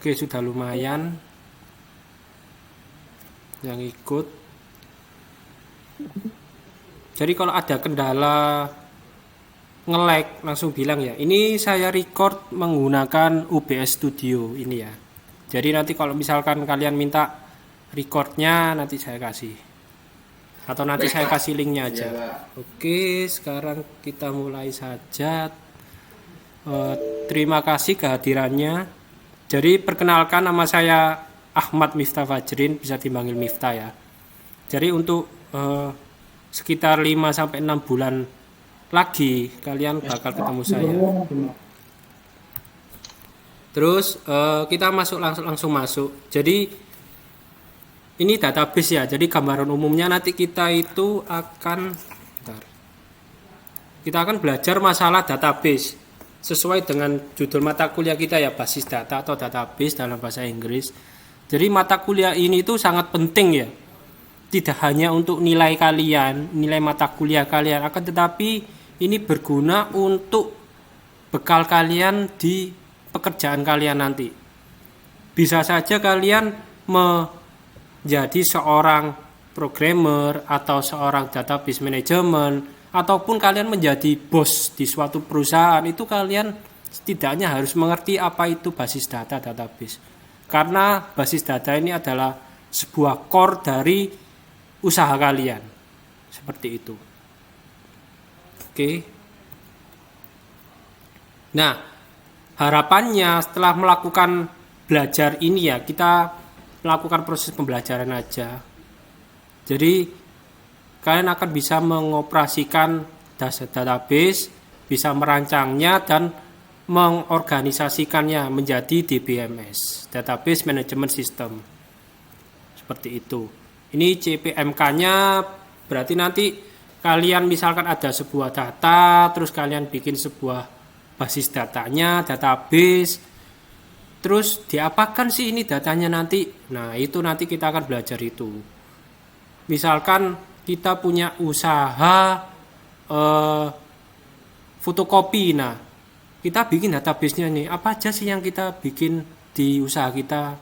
Oke, sudah lumayan yang ikut. Jadi kalau ada kendala nge-lag langsung bilang ya. Ini saya record menggunakan OBS Studio ini ya. Jadi nanti kalau misalkan kalian minta recordnya nanti saya kasih. Atau nanti saya kasih linknya aja. Oke, sekarang kita mulai saja. Terima kasih kehadirannya. Jadi perkenalkan, nama saya Ahmad Miftah Fajrin, bisa dipanggil Miftah ya. Jadi untuk sekitar 5-6 bulan lagi kalian bakal ketemu saya. Terus kita langsung masuk. Jadi ini database ya. Jadi gambaran umumnya nanti kita akan belajar masalah database sesuai dengan judul mata kuliah kita ya, basis data atau database dalam bahasa Inggris. Jadi mata kuliah ini itu sangat penting ya. Tidak hanya untuk nilai kalian, nilai mata kuliah kalian, akan tetapi ini berguna untuk bekal kalian di pekerjaan kalian nanti. Bisa saja kalian menjadi seorang programmer atau seorang database management, ataupun kalian menjadi bos di suatu perusahaan. Itu kalian setidaknya harus mengerti apa itu basis data database. Karena basis data ini adalah sebuah core dari usaha kalian. Seperti itu. Oke. Nah, harapannya setelah melakukan belajar ini ya, kita melakukan proses pembelajaran aja. Jadi kalian akan bisa mengoperasikan database, bisa merancangnya dan mengorganisasikannya menjadi DBMS, Database Management System. Seperti itu. Ini CPMK-nya berarti nanti kalian misalkan ada sebuah data, terus kalian bikin sebuah basis datanya, database, terus diapakan sih ini datanya nanti? Nah, itu nanti kita akan belajar itu. Misalkan kita punya usaha fotokopi, nah kita bikin database-nya nih, apa aja sih yang kita bikin di usaha kita?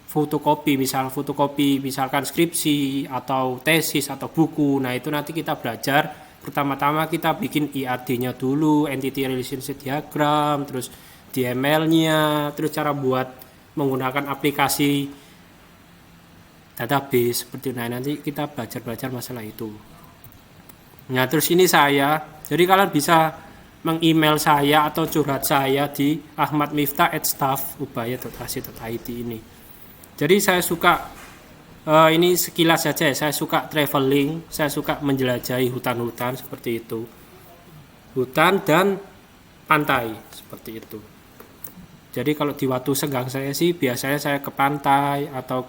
Fotokopi, misalkan skripsi atau tesis atau buku. Nah itu nanti kita belajar. Pertama-tama kita bikin IRD-nya dulu, Entity Relationship Diagram, terus DML-nya, terus cara buat menggunakan aplikasi database seperti itu. Nah nanti kita belajar masalah itu. Nah terus ini saya, jadi kalian bisa meng-email saya atau curhat saya di ahmadmiftah@staff.ubaya.ac.id ini. Jadi saya suka ini sekilas saja ya, saya suka traveling, saya suka menjelajahi hutan-hutan seperti itu. Hutan dan pantai seperti itu. Jadi kalau di waktu senggang saya sih biasanya saya ke pantai atau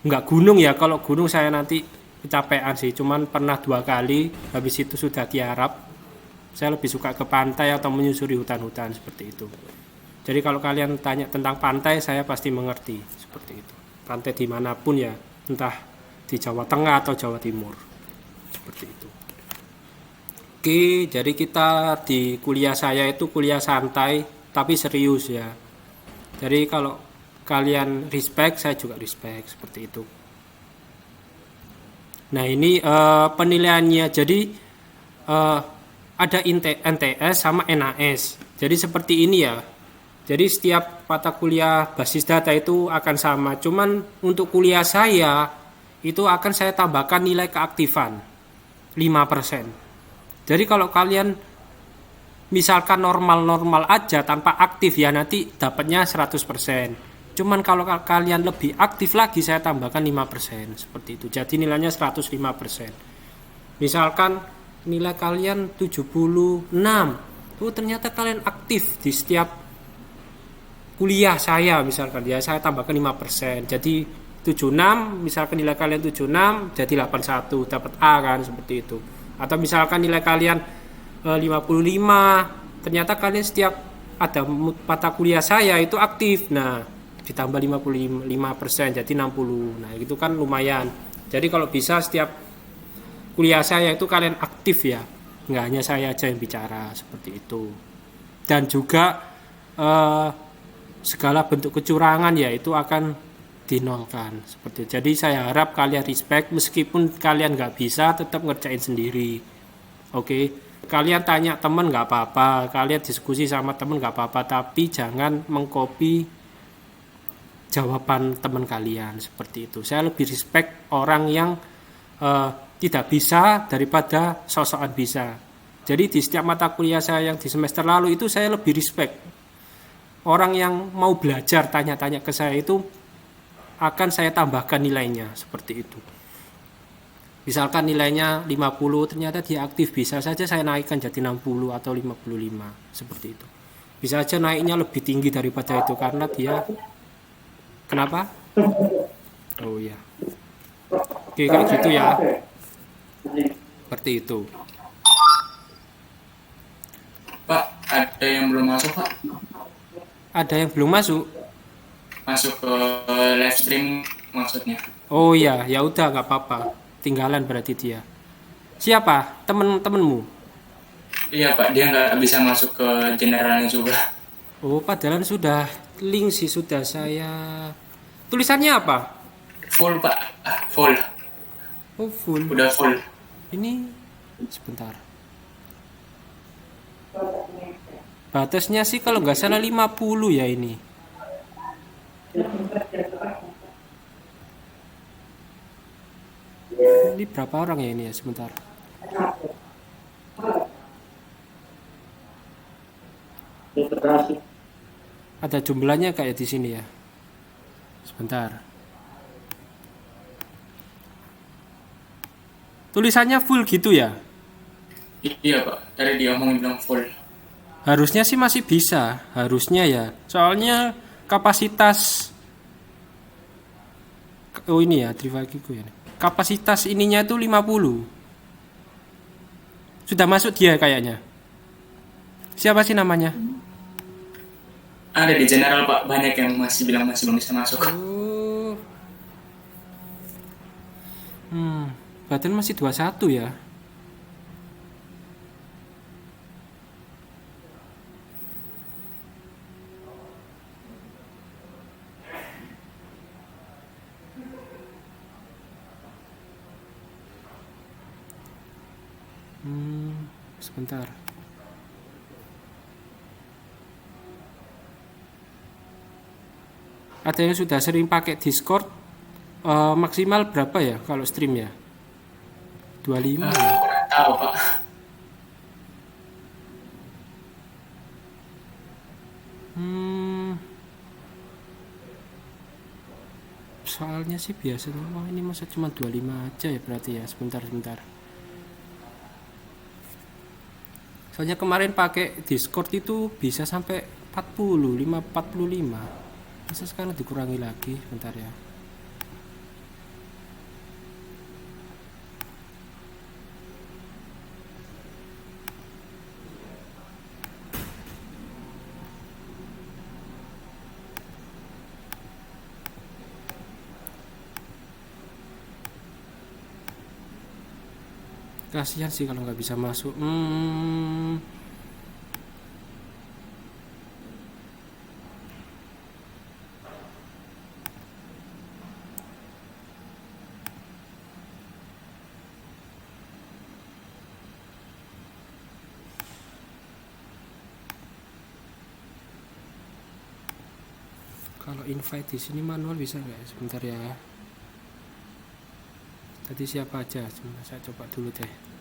enggak gunung ya. Kalau gunung saya nanti kecapean sih, cuman pernah 2 kali, habis itu sudah tiarap. Saya lebih suka ke pantai atau menyusuri hutan-hutan seperti itu. Jadi kalau kalian tanya tentang pantai, saya pasti mengerti seperti itu. Pantai dimanapun ya, entah di Jawa Tengah atau Jawa Timur, seperti itu. Oke, jadi kita di kuliah saya itu kuliah santai, tapi serius ya. Jadi kalau kalian respect, saya juga respect, seperti itu. Nah ini penilaiannya, jadi ada NTS sama NAS. Jadi seperti ini ya. Jadi setiap mata kuliah basis data itu akan sama. Cuman untuk kuliah saya itu akan saya tambahkan nilai keaktifan 5%. Jadi kalau kalian misalkan normal-normal aja tanpa aktif ya, nanti dapatnya 100%. Cuman kalau kalian lebih aktif lagi saya tambahkan 5%. Seperti itu. Jadi nilainya 105%. Misalkan nilai kalian 76. Ternyata kalian aktif di setiap kuliah saya misalkan ya, saya tambahkan 5%. Jadi 76, misalkan nilai kalian 76 jadi 81, dapat A kan, seperti itu. Atau misalkan nilai kalian 55, ternyata kalian setiap ada mata kuliah saya itu aktif. Nah, ditambah 55% jadi 60. Nah, itu kan lumayan. Jadi kalau bisa setiap kuliah saya itu kalian aktif ya. Enggak hanya saya aja yang bicara, seperti itu. Dan juga segala bentuk kecurangan ya itu akan dinolkan seperti itu. Jadi saya harap kalian respect meskipun kalian nggak bisa tetap ngerjain sendiri. Oke, kalian tanya temen nggak apa-apa, kalian diskusi sama temen nggak apa-apa, tapi jangan mengcopy jawaban teman kalian seperti itu. Saya lebih respect orang yang tidak bisa daripada sosokan bisa. Jadi di setiap mata kuliah saya yang di semester lalu itu saya lebih respect orang yang mau belajar tanya-tanya ke saya itu akan saya tambahkan nilainya seperti itu. Misalkan nilainya 50, ternyata dia aktif, bisa saja saya naikkan jadi 60 atau 55 seperti itu. Bisa saja naiknya lebih tinggi daripada itu karena dia kenapa? Oh ya. Oke, kayak gitu ya. Seperti itu. Pak, ada yang belum masuk, Pak? Ada yang belum masuk? Masuk ke live streaming maksudnya. Oh ya, ya udah nggak apa-apa. Tinggalan berarti dia. Siapa? Temen-temenmu? Iya, Pak, dia nggak bisa masuk ke generalnya juga. Oh, padahal sudah link sih sudah saya. Tulisannya apa? Full, Pak. Full. Oh, full. Udah full. Ini sebentar. Batasnya sih kalau nggak salah 50 ya ini. Ini berapa orang ya ini ya sebentar. Ada jumlahnya kayak di sini ya. Sebentar. Tulisannya full gitu ya? Iya, Pak. Tadi dia ngomong bilang full. Harusnya sih masih bisa, harusnya ya. Soalnya kapasitas oh ini ya, Trivagiku ya. Kapasitas ininya itu 50. Sudah masuk dia kayaknya. Siapa sih namanya? Ada di general, Pak. Banyak yang masih bilang masih belum bisa masuk. Oh. Berarti masih 21 ya. Sebentar. Ada yang sudah sering pakai Discord maksimal berapa ya kalau stream ya? 25 ya? Kurang tahu, Pak. Soalnya sih biasanya ini masa cuma 25 aja ya berarti ya. Sebentar. Soalnya kemarin pakai Discord itu bisa sampai 40, 45. Masa sekarang dikurangi lagi, bentar ya. Kasihan sih kalau nggak bisa masuk. Kalau invite di sini manual bisa nggak? Sebentar ya. Tadi siapa aja? Saya coba dulu deh.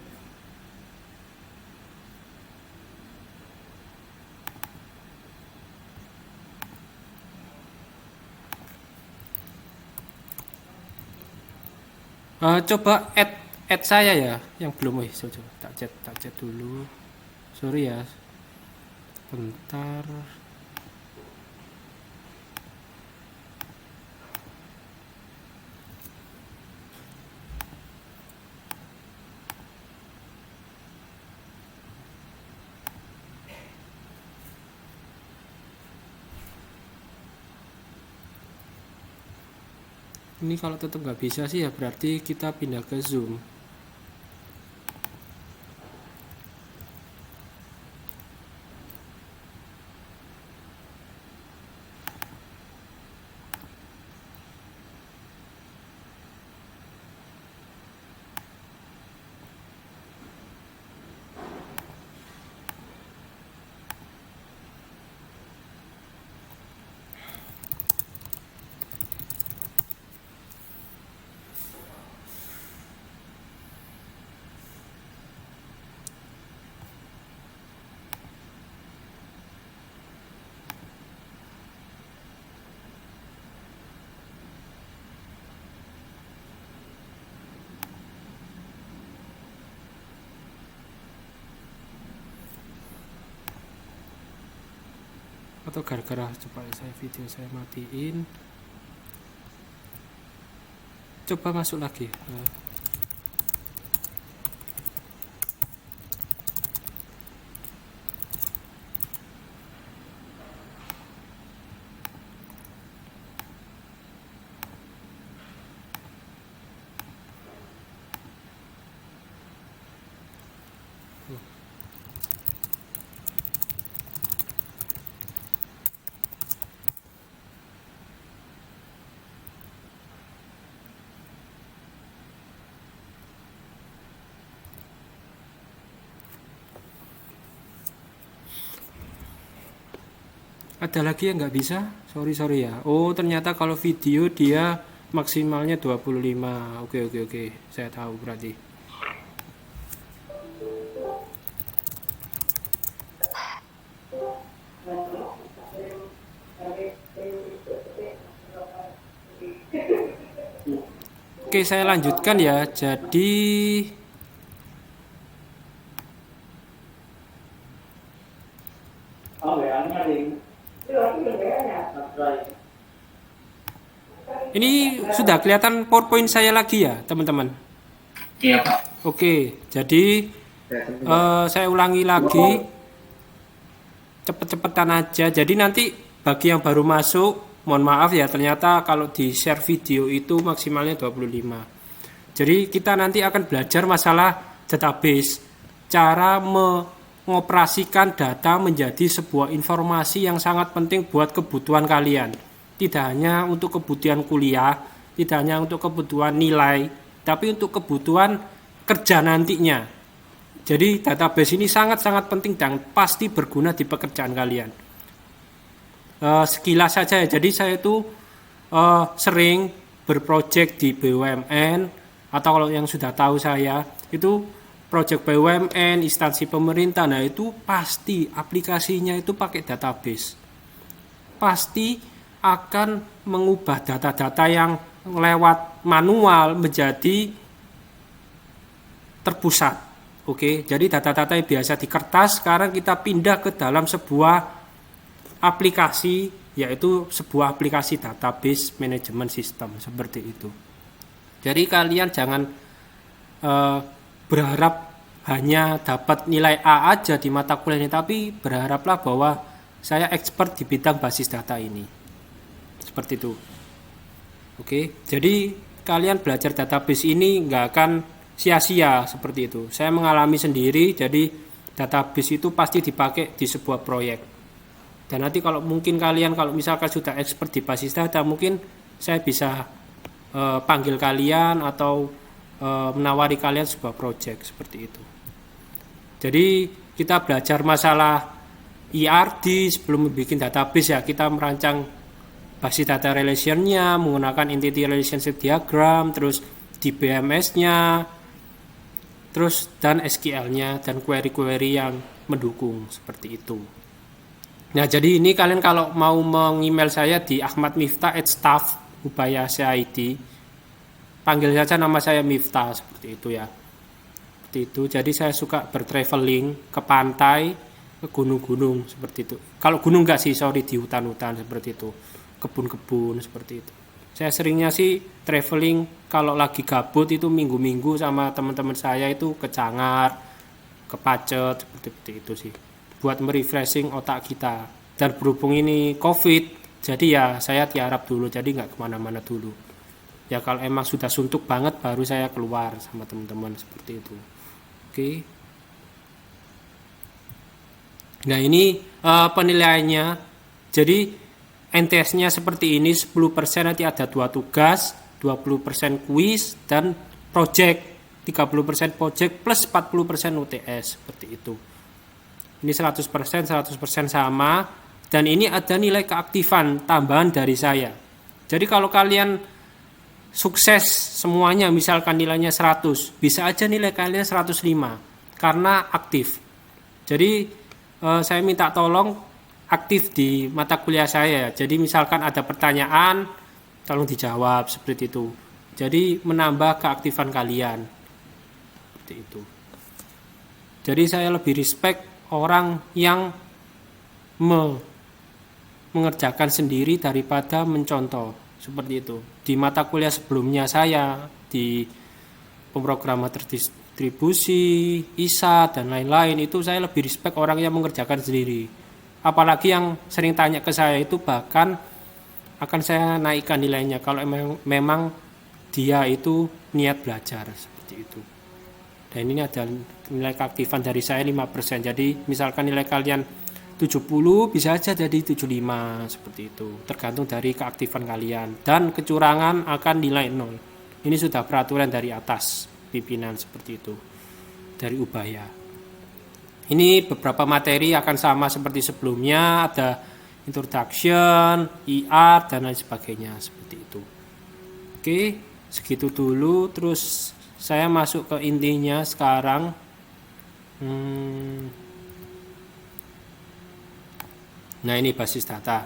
Coba add saya ya, yang belum. Coba tak chat dulu. Sorry ya. Bentar. Ini kalau tetap nggak bisa sih ya berarti kita pindah ke Zoom. atau gara-gara coba saya video saya matiin, coba masuk lagi. Ada lagi yang nggak bisa? Sorry ya. Oh, ternyata kalau video dia maksimalnya 25. Oke. Saya tahu berarti. Oke, saya lanjutkan ya. Jadi ini sudah kelihatan PowerPoint saya lagi ya, teman-teman. Iya Pak. Oke, jadi saya ulangi lagi, cepet-cepetan aja. Jadi nanti bagi yang baru masuk, mohon maaf ya, ternyata kalau di share video itu maksimalnya 25. Jadi kita nanti akan belajar masalah database, cara mengoperasikan data menjadi sebuah informasi yang sangat penting buat kebutuhan kalian. Tidak hanya untuk kebutuhan kuliah, tidak hanya untuk kebutuhan nilai, tapi untuk kebutuhan kerja nantinya. Jadi database ini sangat-sangat penting dan pasti berguna di pekerjaan kalian. Sekilas saja ya, jadi saya itu sering berproject di BUMN, atau kalau yang sudah tahu saya itu project BUMN, instansi pemerintah, nah itu pasti aplikasinya itu pakai database. Pasti akan mengubah data-data yang lewat manual menjadi terpusat. Oke, jadi data-data yang biasa di kertas sekarang kita pindah ke dalam sebuah aplikasi, yaitu sebuah aplikasi database management system seperti itu. Jadi kalian jangan berharap hanya dapat nilai A aja di mata kuliah ini, tapi berharaplah bahwa saya expert di bidang basis data ini. Seperti itu. Oke, jadi kalian belajar database ini nggak akan sia-sia seperti itu. Saya mengalami sendiri, jadi database itu pasti dipakai di sebuah proyek. Dan nanti kalau mungkin kalian kalau misalkan sudah expert di basis data, mungkin saya bisa panggil kalian atau menawari kalian sebuah proyek seperti itu. Jadi kita belajar masalah ERD sebelum bikin database ya, kita merancang basis data relation-nya menggunakan entity relationship diagram, terus DBMS-nya, terus dan SQL-nya dan query-query yang mendukung seperti itu. Nah, jadi ini kalian kalau mau meng-email saya di ahmadmiftah@staff.ubaya.id, panggil saja nama saya Miftah seperti itu ya. Seperti itu. Jadi saya suka bertraveling ke pantai, ke gunung-gunung seperti itu. Kalau gunung enggak sih, sorry, di hutan-hutan seperti itu. Kebun-kebun seperti itu. Saya seringnya sih traveling kalau lagi gabut itu minggu-minggu sama teman-teman saya itu ke Cangar, ke Pacet seperti itu sih. Buat merefreshing otak kita. Dan berhubung ini COVID, jadi ya saya tiarap dulu, jadi nggak kemana-mana dulu. Ya kalau emang sudah suntuk banget baru saya keluar sama teman-teman seperti itu. Oke. Nah ini penilaiannya. Jadi NTS-nya seperti ini, 10% nanti ada 2 tugas, 20% kuis, dan project, 30% project plus 40% UTS, seperti itu. Ini 100% sama, dan ini ada nilai keaktifan tambahan dari saya. Jadi kalau kalian sukses semuanya, misalkan nilainya 100, bisa aja nilai kalian 105, karena aktif. Jadi saya minta tolong aktif di mata kuliah saya. Jadi misalkan ada pertanyaan, tolong dijawab seperti itu. Jadi menambah keaktifan kalian. Seperti itu. Jadi saya lebih respect orang yang mengerjakan sendiri daripada mencontoh, seperti itu. Di mata kuliah sebelumnya saya di pemrograman terdistribusi, ISA dan lain-lain, itu saya lebih respect orang yang mengerjakan sendiri. Apalagi yang sering tanya ke saya itu bahkan akan saya naikkan nilainya kalau memang dia itu niat belajar, seperti itu. Dan ini ada nilai keaktifan dari saya 5%. Jadi misalkan nilai kalian 70 bisa aja jadi 75, seperti itu. Tergantung dari keaktifan kalian. Dan kecurangan akan nilai 0. Ini sudah peraturan dari atas pimpinan, seperti itu. Dari Ubaya. Ini beberapa materi akan sama seperti sebelumnya, ada introduction, IR dan lain sebagainya, seperti itu. Oke, segitu dulu. Terus saya masuk ke intinya sekarang. Nah, ini basis data.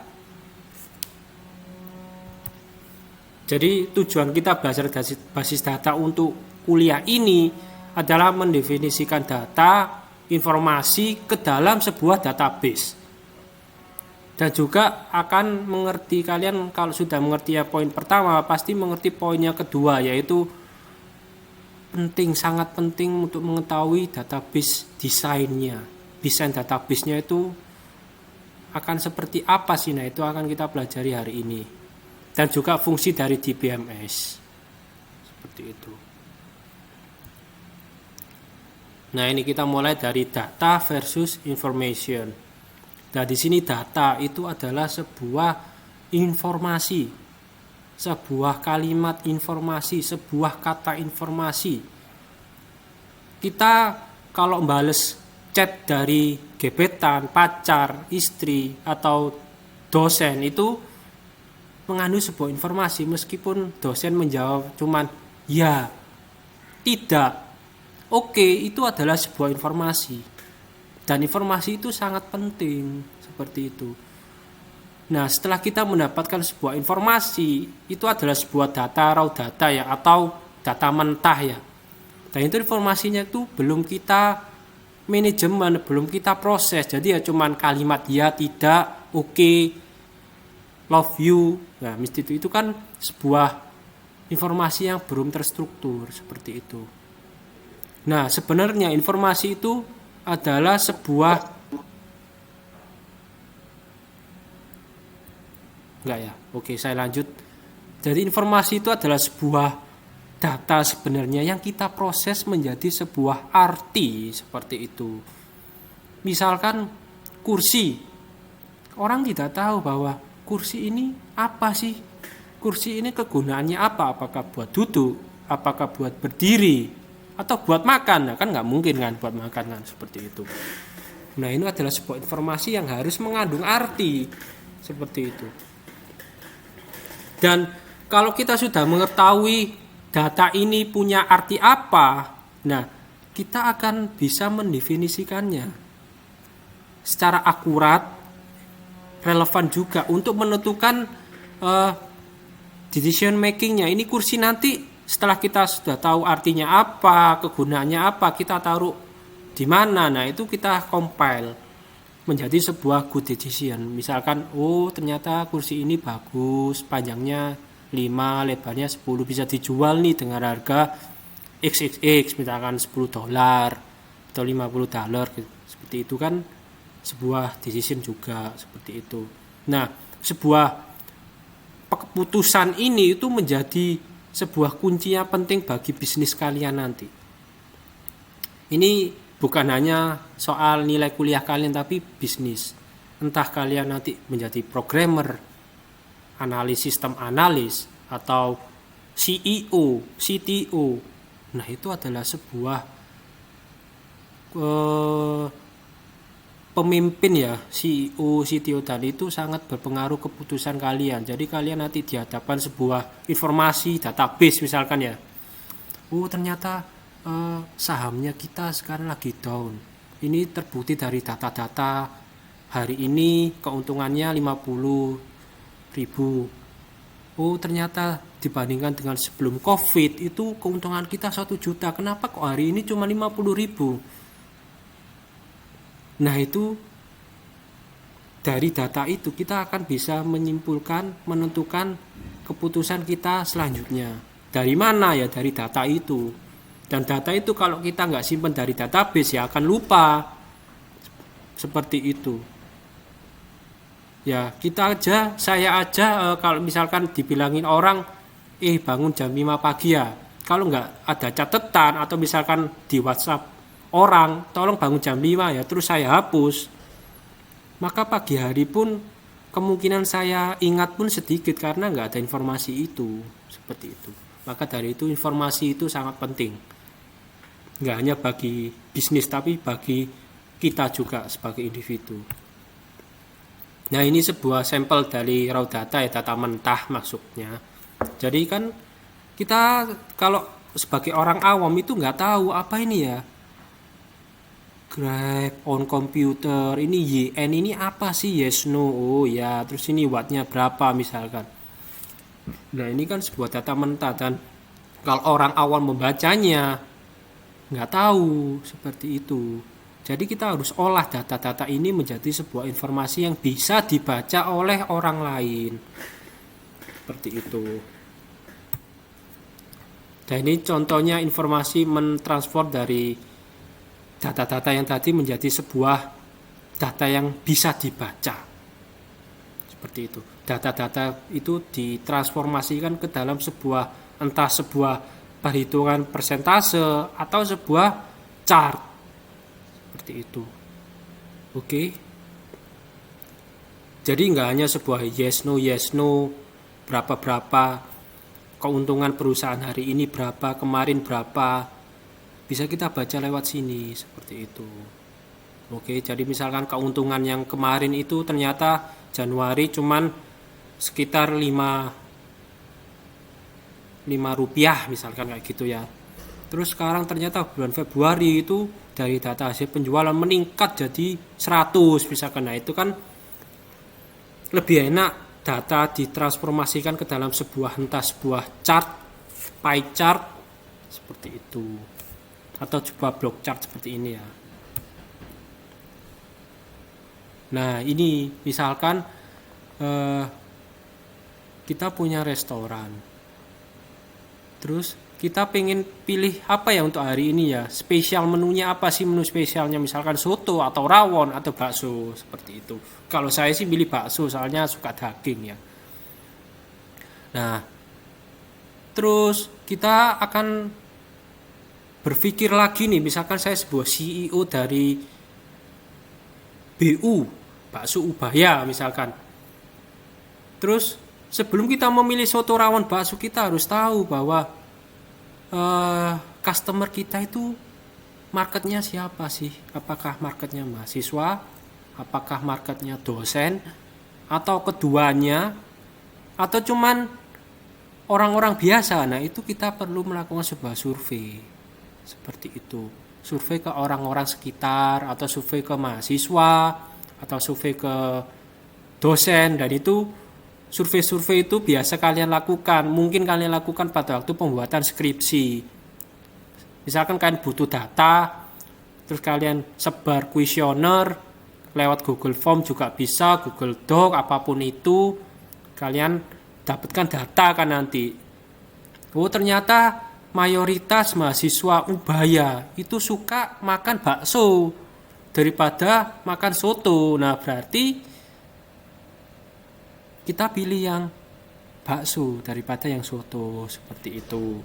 Jadi tujuan kita belajar basis data untuk kuliah ini adalah mendefinisikan data, informasi ke dalam sebuah database. Dan juga akan mengerti, kalian kalau sudah mengerti ya poin pertama, pasti mengerti poinnya kedua, yaitu penting, sangat penting untuk mengetahui database desainnya. Desain database-nya itu akan seperti apa sih? Nah, itu akan kita pelajari hari ini. Dan juga fungsi dari DBMS. Seperti itu. Nah, ini kita mulai dari data versus information. Nah, di sini data itu adalah sebuah informasi, sebuah kalimat informasi, sebuah kata informasi. Kita kalau bales chat dari gebetan, pacar, istri, atau dosen itu mengandung sebuah informasi, meskipun dosen menjawab cuman ya, tidak, oke, itu adalah sebuah informasi. Dan informasi itu sangat penting, seperti itu. Nah, setelah kita mendapatkan sebuah informasi, itu adalah sebuah data, raw data ya, atau data mentah ya. Dan itu informasinya itu belum kita manajemen, belum kita proses. Jadi ya cuman kalimat ya, tidak, oke, love you. Nah, mesti itu kan sebuah informasi yang belum terstruktur, seperti itu. Nah, sebenarnya informasi itu adalah sebuah enggak ya. Oke, saya lanjut. Jadi informasi itu adalah sebuah data sebenarnya yang kita proses menjadi sebuah arti, seperti itu. Misalkan kursi. Orang tidak tahu bahwa kursi ini apa sih? Kursi ini kegunaannya apa? Apakah buat duduk? Apakah buat berdiri? Atau buat makan? Nah, kan nggak mungkin kan buat makan kan, seperti itu. Nah, ini adalah sebuah informasi yang harus mengandung arti, seperti itu. Dan kalau kita sudah mengetahui data ini punya arti apa, nah kita akan bisa mendefinisikannya secara akurat, relevan juga untuk menentukan decision makingnya. Ini kursi nanti setelah kita sudah tahu artinya apa, kegunaannya apa, kita taruh di mana. Nah, itu kita compile menjadi sebuah good decision. Misalkan, oh ternyata kursi ini bagus, panjangnya 5, lebarnya 10, bisa dijual nih dengan harga XXX, misalkan $10 atau $50, seperti itu kan sebuah decision juga, seperti itu. Nah, sebuah keputusan ini itu menjadi sebuah kunci yang penting bagi bisnis kalian nanti. Ini bukan hanya soal nilai kuliah kalian, tapi bisnis. Entah kalian nanti menjadi programmer, analis sistem analis, atau CEO, CTO. Nah, itu adalah sebuah pemimpin ya, CEO, CTO tadi itu sangat berpengaruh keputusan kalian. Jadi kalian nanti dihadapkan sebuah informasi database misalkan ya. Oh ternyata sahamnya kita sekarang lagi down. Ini terbukti dari data-data hari ini keuntungannya 50.000. Oh ternyata dibandingkan dengan sebelum COVID itu keuntungan kita 1 juta. Kenapa kok hari ini cuma 50.000? Nah, itu dari data itu kita akan bisa menyimpulkan, menentukan keputusan kita selanjutnya. Dari mana ya? Dari data itu. Dan data itu kalau kita nggak simpan dari database ya akan lupa. Seperti itu. Ya kita aja, saya aja kalau misalkan dibilangin orang, bangun jam 5 pagi ya. Kalau nggak ada catatan atau misalkan di WhatsApp orang, tolong bangun jam 5 ya, terus saya hapus. Maka pagi hari pun kemungkinan saya ingat pun sedikit karena nggak ada informasi itu. Seperti itu. Maka dari itu informasi itu sangat penting. Nggak hanya bagi bisnis tapi bagi kita juga sebagai individu. Nah ini sebuah sampel dari raw data ya, data mentah maksudnya. Jadi kan kita kalau sebagai orang awam itu nggak tahu apa ini ya. Grab on computer, ini YN ini apa sih, yes no, oh ya, terus ini wattnya berapa misalkan. Nah ini kan sebuah data mentah dan kalau orang awam membacanya nggak tahu seperti itu. Jadi kita harus olah data-data ini menjadi sebuah informasi yang bisa dibaca oleh orang lain. Seperti itu. Dan ini contohnya informasi mentransfer dari data-data yang tadi menjadi sebuah data yang bisa dibaca. Seperti itu. Data-data itu ditransformasikan ke dalam sebuah, entah sebuah perhitungan persentase atau sebuah chart. Seperti itu. Oke. Jadi nggak hanya sebuah yes no, berapa keuntungan perusahaan hari ini berapa, kemarin berapa, bisa kita baca lewat sini seperti itu. Oke, jadi misalkan keuntungan yang kemarin itu ternyata Januari cuman sekitar 5 rupiah misalkan kayak gitu ya. Terus sekarang ternyata bulan Februari itu dari data hasil penjualan meningkat jadi 100 misalkan. Nah itu kan lebih enak data ditransformasikan ke dalam sebuah, entah sebuah chart, pie chart seperti itu, atau sebuah block chart seperti ini ya. Nah ini misalkan kita punya restoran, terus kita pengen pilih apa ya untuk hari ini ya, spesial menunya apa sih, menu spesialnya misalkan soto atau rawon atau bakso seperti itu. Kalau saya sih pilih bakso soalnya suka daging ya. Nah terus kita akan berpikir lagi nih, misalkan saya sebuah CEO dari BU Bakso Ubaya misalkan. Terus sebelum kita memilih soto rawon bakso, kita harus tahu bahwa customer kita itu marketnya siapa sih? Apakah marketnya mahasiswa? Apakah marketnya dosen? Atau keduanya? Atau cuman orang-orang biasa? Nah itu kita perlu melakukan sebuah survei seperti itu. Survei ke orang-orang sekitar, atau survei ke mahasiswa, atau survei ke dosen. Dan itu survei-survei itu biasa kalian lakukan, mungkin kalian lakukan pada waktu pembuatan skripsi. Misalkan kalian butuh data, terus kalian sebar kuesioner lewat Google Form juga bisa, Google Doc, apapun itu, kalian dapatkan data kan nanti. Oh ternyata mayoritas mahasiswa Ubaya itu suka makan bakso daripada makan soto. Nah berarti kita pilih yang bakso daripada yang soto seperti itu.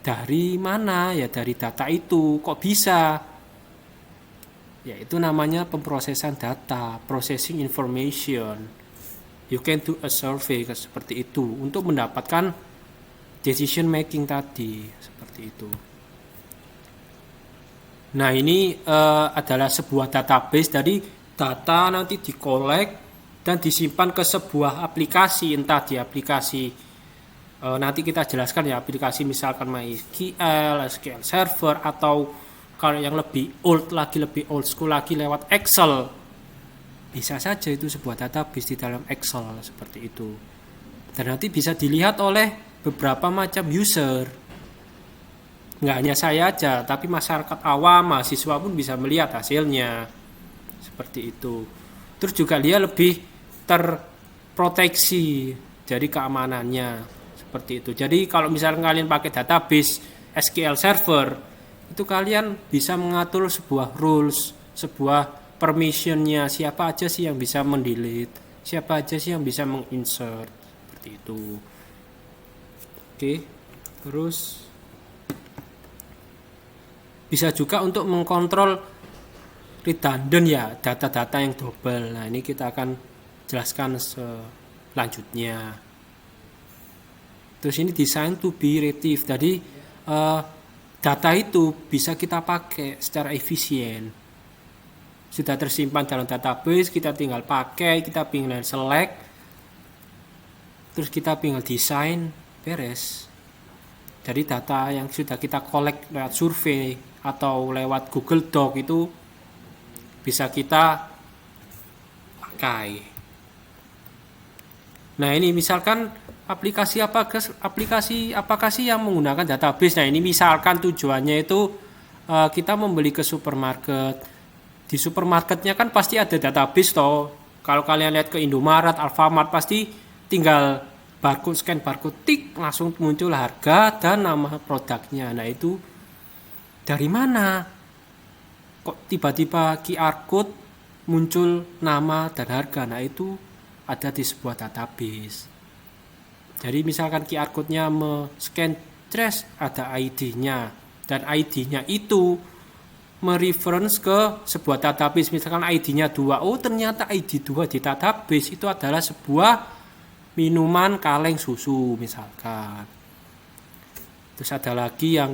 Dari mana ya? Dari data itu. Kok bisa? Ya itu namanya pemrosesan data, processing information. You can do a survey seperti itu untuk mendapatkan decision making tadi seperti itu. Nah ini adalah sebuah database. Dari data nanti dikolek dan disimpan ke sebuah aplikasi, entah di aplikasi nanti kita jelaskan ya, aplikasi misalkan MySQL, SQL Server, atau kalau yang lebih old lagi, lebih old school lagi lewat Excel. Bisa saja itu sebuah database di dalam Excel seperti itu. Dan nanti bisa dilihat oleh beberapa macam user. Nggak hanya saya aja, tapi masyarakat awam, mahasiswa pun bisa melihat hasilnya. Seperti itu. Terus juga dia lebih terproteksi dari keamanannya seperti itu. Jadi kalau misalnya kalian pakai database SQL Server, itu kalian bisa mengatur sebuah rules, sebuah permissionnya, siapa aja sih yang bisa mendelete, siapa aja sih yang bisa menginsert, seperti itu. Oke, terus bisa juga untuk mengkontrol redundant ya, data-data yang double. Nah, ini kita akan jelaskan selanjutnya. Terus ini design to be retrieved. Jadi data itu bisa kita pakai secara efisien. Sudah tersimpan dalam database, kita tinggal pakai, kita tinggal select, terus kita tinggal desain, beres. Dari data yang sudah kita collect lewat survei atau lewat Google Doc itu bisa kita pakai. Nah, ini misalkan aplikasi apakah sih yang menggunakan database. Nah, ini misalkan tujuannya itu kita membeli ke supermarket. Di supermarketnya kan pasti ada database toh. Kalau kalian lihat ke Indomaret, Alfamart, pasti tinggal scan barcode, tik, langsung muncul harga dan nama produknya. Nah, itu dari mana kok tiba-tiba QR code muncul nama dan harga? Nah, itu ada di sebuah database. Jadi misalkan QR code-nya scan trace, ada ID-nya, dan ID-nya itu mereference ke sebuah database. Misalkan ID-nya 2, oh ternyata ID 2 di database itu adalah sebuah minuman kaleng susu misalkan. Terus ada lagi yang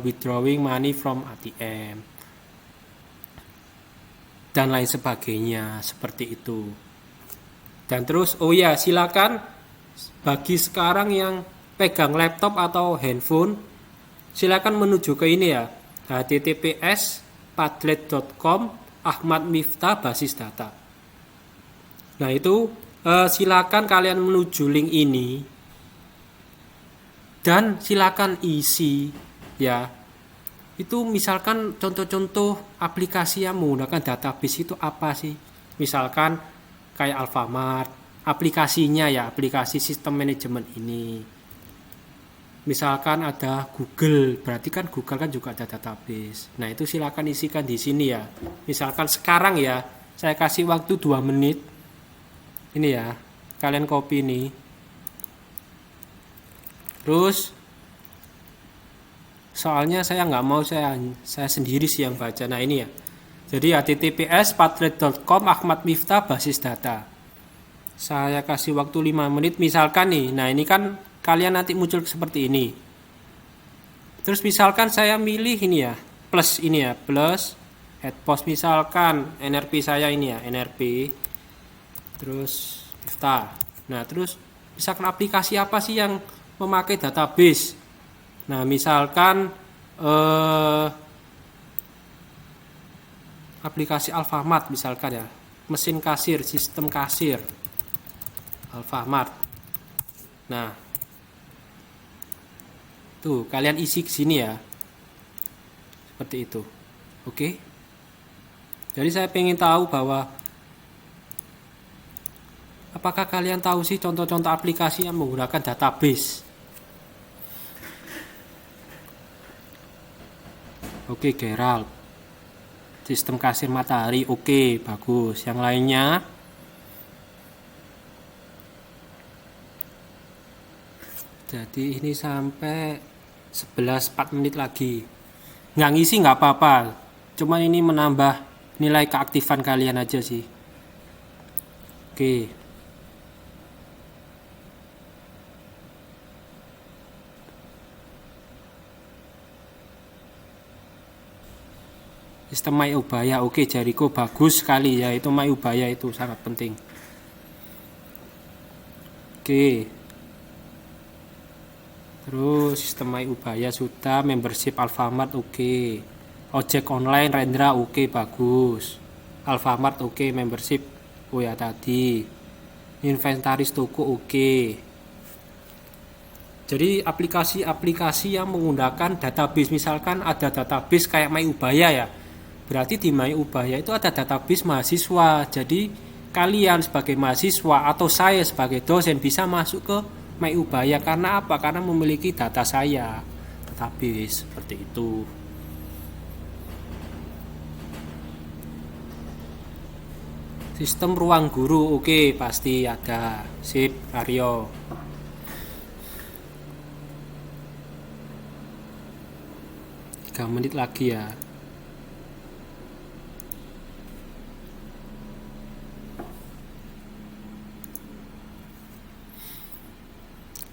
withdrawing money from ATM dan lain sebagainya, seperti itu. Dan terus silakan bagi sekarang yang pegang laptop atau handphone, silakan menuju ke ini ya, https://padlet.com Ahmad Miftah basis data. Nah, itu silakan kalian menuju link ini dan silakan isi ya. Itu misalkan contoh-contoh aplikasi yang menggunakan database itu apa sih? Misalkan kayak Alfamart, aplikasinya ya, aplikasi sistem manajemen ini. Misalkan ada Google, berarti kan Google kan juga ada database. Nah, itu silakan isikan di sini ya. Misalkan sekarang ya, saya kasih waktu 2 menit. Ini ya, kalian copy ini. Terus soalnya saya nggak mau, saya sendiri sih yang baca. Nah, ini ya. Jadi https://padlet.com Ahmad Miftah basis data. Saya kasih waktu 5 menit misalkan nih. Nah, ini kan kalian nanti muncul seperti ini. Terus misalkan saya milih ini ya, plus ini ya, plus add post, misalkan NRP saya ini ya, NRP. Terus Miftah. Nah, terus misalkan aplikasi apa sih yang memakai database? Nah, misalkan aplikasi Alfamart misalkan ya, mesin kasir, sistem kasir Alfamart. Nah, tuh kalian isi ke sini ya, seperti itu. Oke. Jadi saya pengen tahu bahwa apakah kalian tahu sih contoh-contoh aplikasi yang menggunakan database? Oke, Gerald. Sistem kasir Matahari, oke, bagus. Yang lainnya? Jadi ini sampai 11:04 menit lagi. Nggak ngisi nggak apa-apa. Cuma ini menambah nilai keaktifan kalian aja sih. Oke. Sistem My Ubaya, oke, Jericho bagus sekali ya, itu My Ubaya itu sangat penting. Oke. Terus sistem My Ubaya sudah, membership Alfamart oke. Ojek online Rendra oke, bagus. Alfamart oke, membership oh ya tadi. Inventaris toko oke. Jadi aplikasi-aplikasi yang menggunakan database, misalkan ada database kayak My Ubaya ya. Berarti di My Ubaya itu ada database mahasiswa. Jadi kalian sebagai mahasiswa atau saya sebagai dosen bisa masuk ke My Ubaya karena apa? Karena memiliki data saya, database seperti itu. Sistem ruang guru, oke, pasti ada. Sip, Aryo. Tiga menit lagi ya.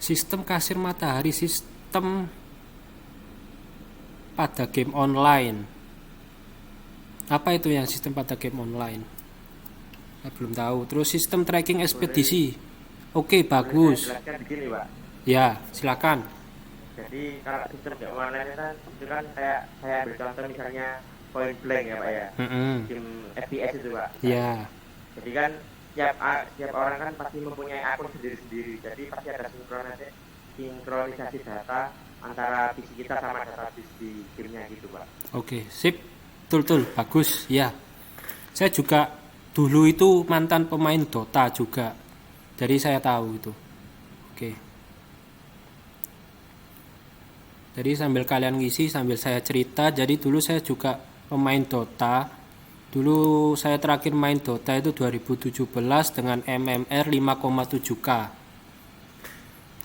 Sistem kasir matahari, sistem pada game online. Apa itu yang sistem pada game online? Saya belum tahu. Terus sistem tracking ekspedisi. Oke, bagus. Saya jelaskan begini, Pak. Ya, silakan. Jadi kalau sistem game online itu kan kayak saya ambil contoh misalnya Point Blank ya, Pak ya. Game FPS itu, Pak. Ya. Jadi kan tiap orang kan pasti mempunyai akun sendiri-sendiri. Jadi pasti ada sinkronisasi data antara PC kita sama data di gamenya gitu, Pak. Oke, sip. Betul, bagus. Ya. Saya juga dulu itu mantan pemain Dota juga. Jadi saya tahu itu. Oke. Jadi sambil kalian ngisi, sambil saya cerita, jadi dulu saya juga pemain Dota. Dulu saya terakhir main Dota itu 2017 dengan MMR 5,7K.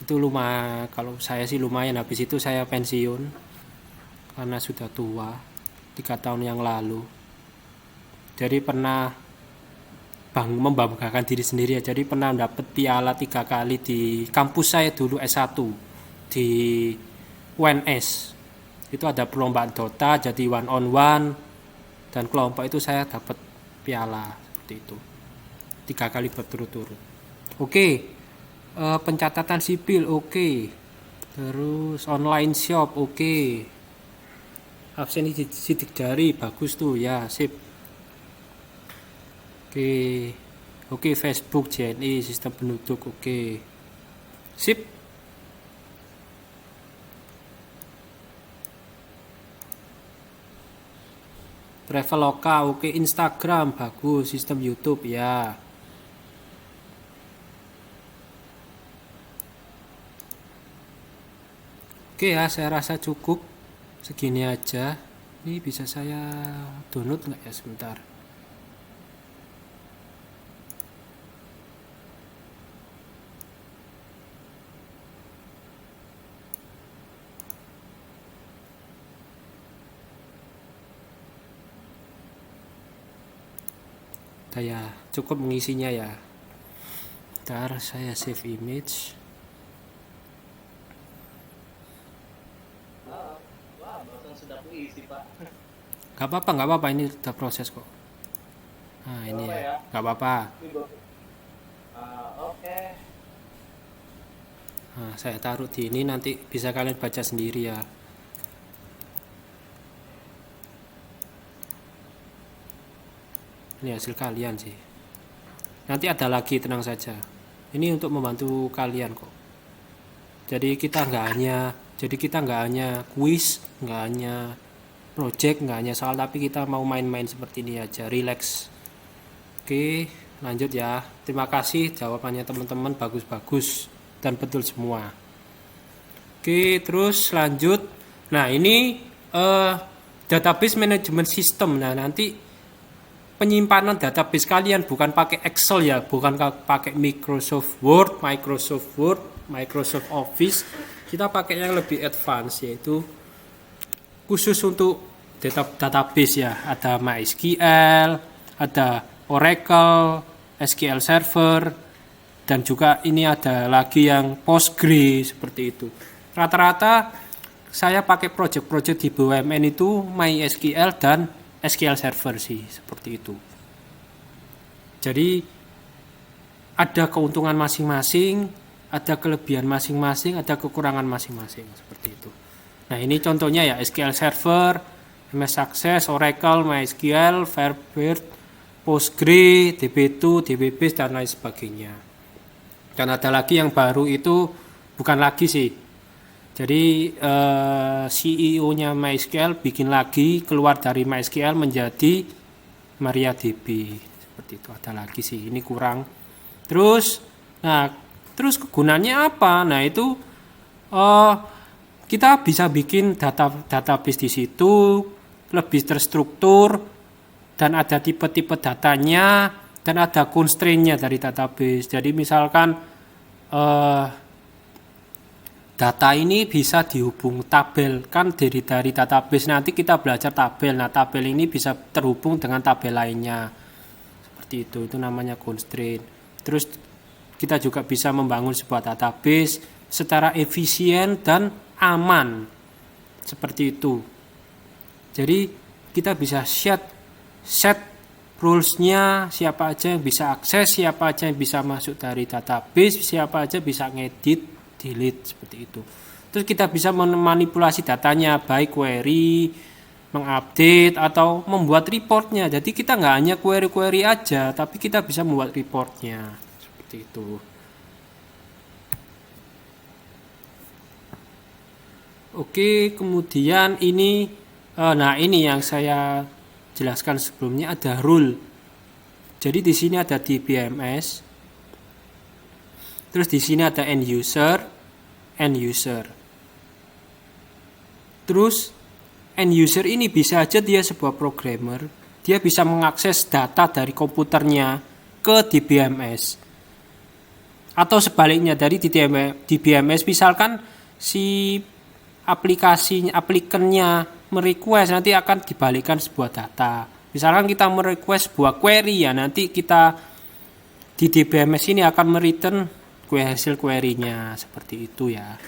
Itu lumayan, kalau saya sih lumayan. Habis itu saya pensiun karena sudah tua, 3 tahun yang lalu. Jadi pernah membanggakan diri sendiri ya. Jadi pernah dapat piala 3 kali di kampus saya dulu S1 di UNS. Itu ada perlombaan Dota, jadi one on one, dan kelompok itu saya dapat piala seperti itu 3 kali berturut-turut. Oke. Pencatatan sipil, oke. Terus online shop, oke. Absen sidik jari, bagus tuh ya, sip. Oke, Facebook, JNI, sistem penduduk, oke. Sip. Traveloka, oke. Instagram, bagus. Sistem YouTube, ya. Oke ya, saya rasa cukup. Segini aja. Ini bisa saya download nggak ya, sebentar. Ya, cukup mengisinya ya. Ntar saya save image. Gak apa-apa, ini udah proses kok. Nah ini ya, gak apa-apa. Nah, saya taruh di ini, nanti bisa kalian baca sendiri ya. Ini hasil kalian sih. Nanti ada lagi, tenang saja. Ini untuk membantu kalian kok. Jadi kita nggak hanya kuis, nggak hanya project, nggak hanya soal, tapi kita mau main-main seperti ini aja, relax. Oke, lanjut ya. Terima kasih jawabannya teman-teman, bagus-bagus dan betul semua. Oke, terus lanjut. Nah ini database management system. Nah nanti penyimpanan database kalian bukan pakai Excel ya, bukan pakai Microsoft Word, Microsoft Office. Kita pakai yang lebih advance, yaitu khusus untuk database ya. Ada MySQL, ada Oracle, SQL Server, dan juga ini ada lagi yang Postgre seperti itu. Rata-rata saya pakai project-project di BUMN itu MySQL dan SQL Server sih, seperti itu. Jadi ada keuntungan masing-masing, ada kelebihan masing-masing, ada kekurangan masing-masing, seperti itu. Nah ini contohnya ya, SQL Server, MS Access, Oracle, MySQL, Firebird, Postgre, DB2, DBBase, dan lain sebagainya. Dan ada lagi yang baru itu, bukan lagi sih, Jadi CEO-nya MySQL bikin lagi keluar dari MySQL menjadi MariaDB. Seperti itu, ada lagi sih, ini kurang. Terus kegunaannya apa? Nah, itu kita bisa bikin database di situ lebih terstruktur dan ada tipe-tipe datanya dan ada constraint-nya dari database. Jadi misalkan data ini bisa dihubung tabel, kan dari database nanti kita belajar tabel. Nah, tabel ini bisa terhubung dengan tabel lainnya. Seperti itu namanya constraint. Terus kita juga bisa membangun sebuah database secara efisien dan aman. Seperti itu. Jadi kita bisa set rules-nya, siapa aja yang bisa akses, siapa aja yang bisa masuk dari database, siapa aja bisa ngedit, delete, seperti itu. Terus kita bisa memanipulasi datanya, baik query, mengupdate atau membuat reportnya. Jadi kita nggak hanya query aja, tapi kita bisa membuat reportnya, seperti itu. Oke, kemudian ini yang saya jelaskan sebelumnya, ada rule. Jadi di sini ada DBMS. Terus di sini ada end user. Terus end user ini bisa aja dia sebuah programmer, dia bisa mengakses data dari komputernya ke DBMS. Atau sebaliknya, dari DBMS misalkan si aplikannya merequest, nanti akan dibalikkan sebuah data. Misalkan kita merequest sebuah query, ya nanti kita di DBMS ini akan mereturn hasil query-nya, seperti itu ya.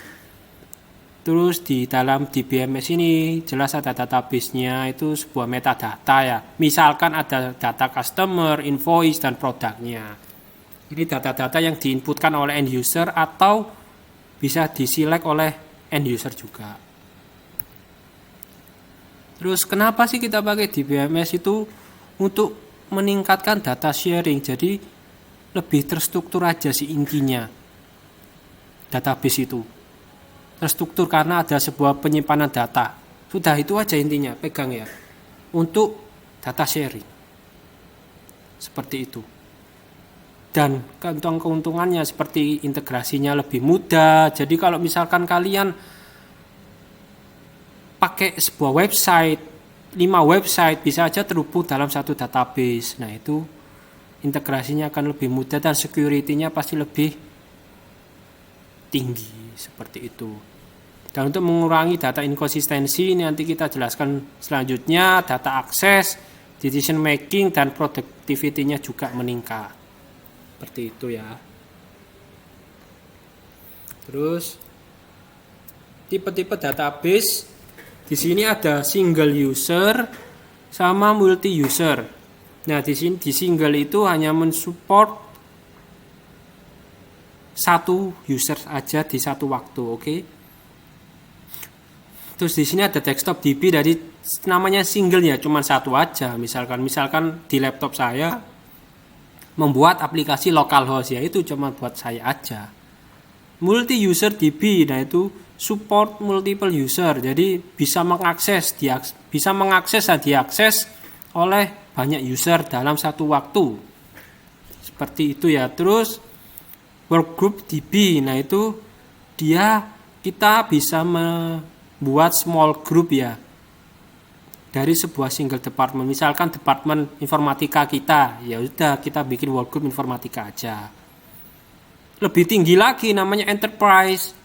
Terus di dalam DBMS ini jelas ada database-nya, itu sebuah metadata ya. Misalkan ada data customer, invoice, dan produknya. Ini data-data yang diinputkan oleh end user atau bisa diselect oleh end user juga. Terus kenapa sih kita pakai DBMS itu? Untuk meningkatkan data sharing. Jadi lebih terstruktur aja sih intinya database itu. Terstruktur karena ada sebuah penyimpanan data. Sudah, itu aja intinya, pegang ya. Untuk data sharing. Seperti itu. Dan keuntungannya seperti integrasinya lebih mudah. Jadi kalau misalkan kalian pakai sebuah website, 5 website bisa aja terhubung dalam satu database. Nah, itu integrasinya akan lebih mudah dan security-nya pasti lebih tinggi, seperti itu. Dan untuk mengurangi data inkonsistensi, ini nanti kita jelaskan selanjutnya, data akses, decision making, dan productivity-nya juga meningkat. Seperti itu ya. Terus tipe-tipe database di sini ada single user sama multi user. Nah, di sini di single itu hanya mensupport satu user aja di satu waktu, oke? Terus di sini ada desktop DB, dari namanya single ya, cuma satu aja. Misalkan di laptop saya membuat aplikasi localhost, ya itu cuma buat saya aja. Multi user DB, nah itu support multiple user, jadi bisa mengakses dan diakses oleh banyak user dalam satu waktu, seperti itu ya. Terus workgroup DB, nah itu kita bisa membuat small group ya dari sebuah single department. Misalkan departemen informatika kita, ya udah kita bikin workgroup informatika aja. Lebih tinggi lagi namanya enterprise,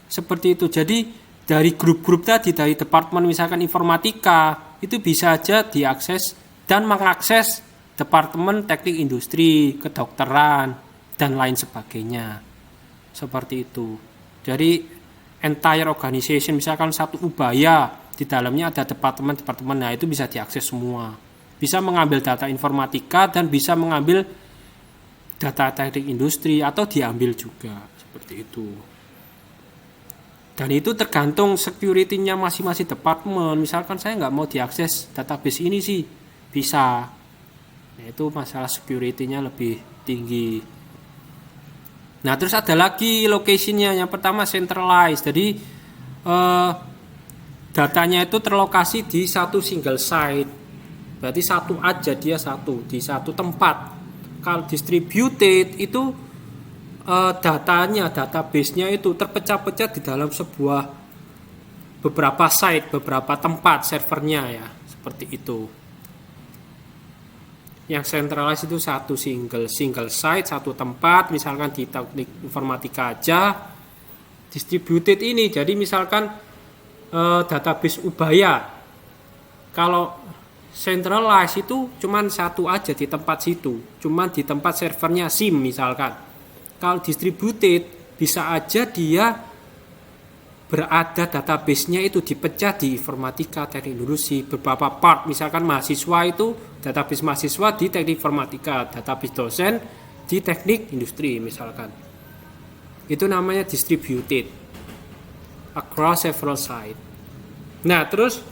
seperti itu. Jadi dari grup-grup tadi, dari departemen misalkan informatika, itu bisa aja diakses dan mengakses departemen teknik industri, kedokteran, dan lain sebagainya. Seperti itu. Jadi entire organization, misalkan satu ubaya, di dalamnya ada departemen-departemen, nah itu bisa diakses semua. Bisa mengambil data informatika dan bisa mengambil data teknik industri atau diambil juga, seperti itu. Dan itu tergantung security-nya masing-masing departemen. Misalkan saya nggak mau diakses database ini sih, bisa. Nah, itu masalah security-nya lebih tinggi. Nah, terus ada lagi location-nya. Yang pertama centralized. Jadi datanya itu terlokasi di satu single site. Berarti satu aja dia di satu tempat. Kalau distributed itu database-nya itu terpecah-pecah di dalam beberapa site, beberapa tempat servernya ya, seperti itu. Yang centralized itu satu single site, satu tempat, misalkan di teknik informatika aja. Distributed ini, jadi misalkan database Ubaya, kalau centralized itu cuman satu aja di tempat situ, cuman di tempat servernya SIM misalkan. Kalau distributed bisa aja dia berada database-nya itu dipecah di informatika, teknik industri, beberapa part. Misalkan mahasiswa itu database mahasiswa di teknik informatika, database dosen di teknik industri misalkan. Itu namanya distributed across several sites. Nah, terus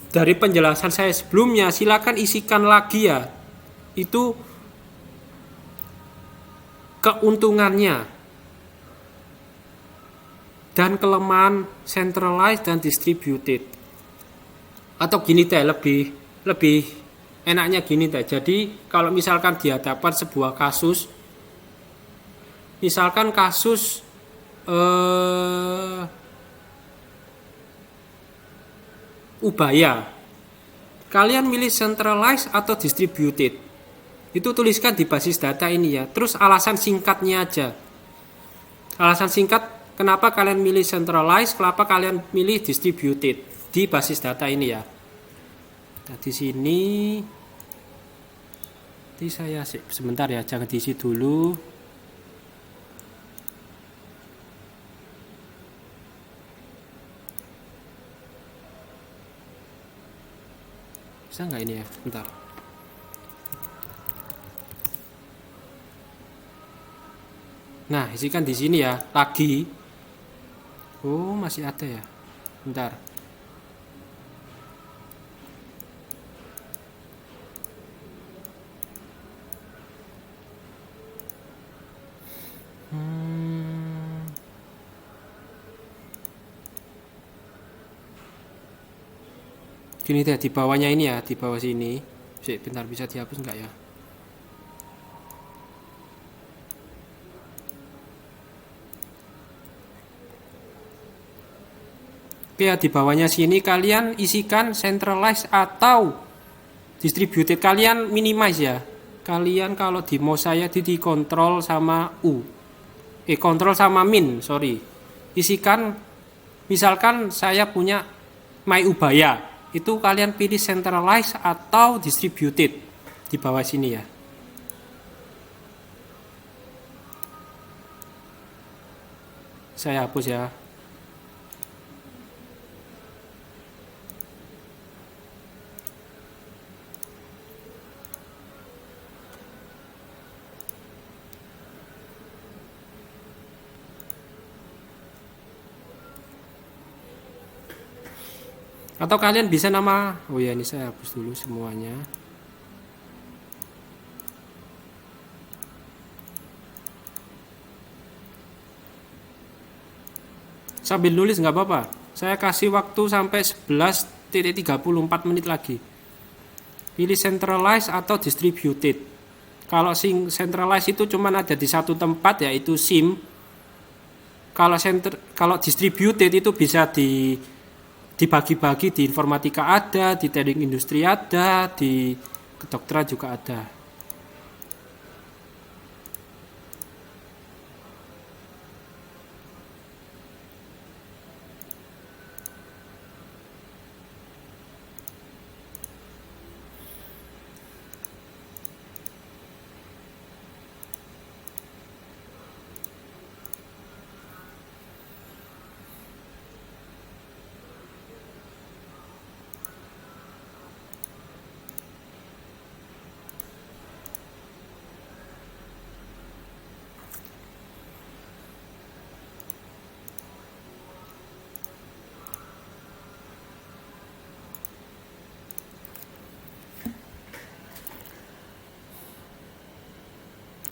dari penjelasan saya sebelumnya, silakan isikan lagi ya. Itu keuntungannya dan kelemahan centralized dan distributed. Atau gini deh, lebih enaknya gini deh. Jadi kalau misalkan dihadapkan sebuah kasus, misalkan kasus Ubaya, kalian milih centralized atau distributed? Itu tuliskan di basis data ini ya. Terus alasan singkatnya aja. Alasan singkat kenapa kalian milih centralized, kenapa kalian milih distributed di basis data ini ya. Nah, di sini saya sebentar ya, jangan diisi dulu. Bisa nggak ini ya? Bentar. Nah, isikan di sini ya, lagi. Oh, masih ada ya. Bentar. Gini deh, di bawahnya ini ya, di bawah sini. Bentar, bisa dihapus nggak ya? Oke ya, di bawahnya sini kalian isikan centralized atau distributed. Kalian minimize ya. Kalian kalau di mouse saya di kontrol sama U. Kontrol sama min, sorry. Isikan, misalkan saya punya My Ubaya. Itu kalian pilih centralized atau distributed di bawah sini ya. Saya hapus ya. Atau kalian bisa oh ya, ini saya hapus dulu semuanya. Sambil nulis nggak apa-apa. Saya kasih waktu sampai 11:34 menit lagi. Pilih centralized atau distributed. Kalau centralized itu cuma ada di satu tempat, yaitu SIM. Kalau distributed itu bisa dibagi-bagi, di informatika ada, di teknik industri ada, di kedokteran juga ada.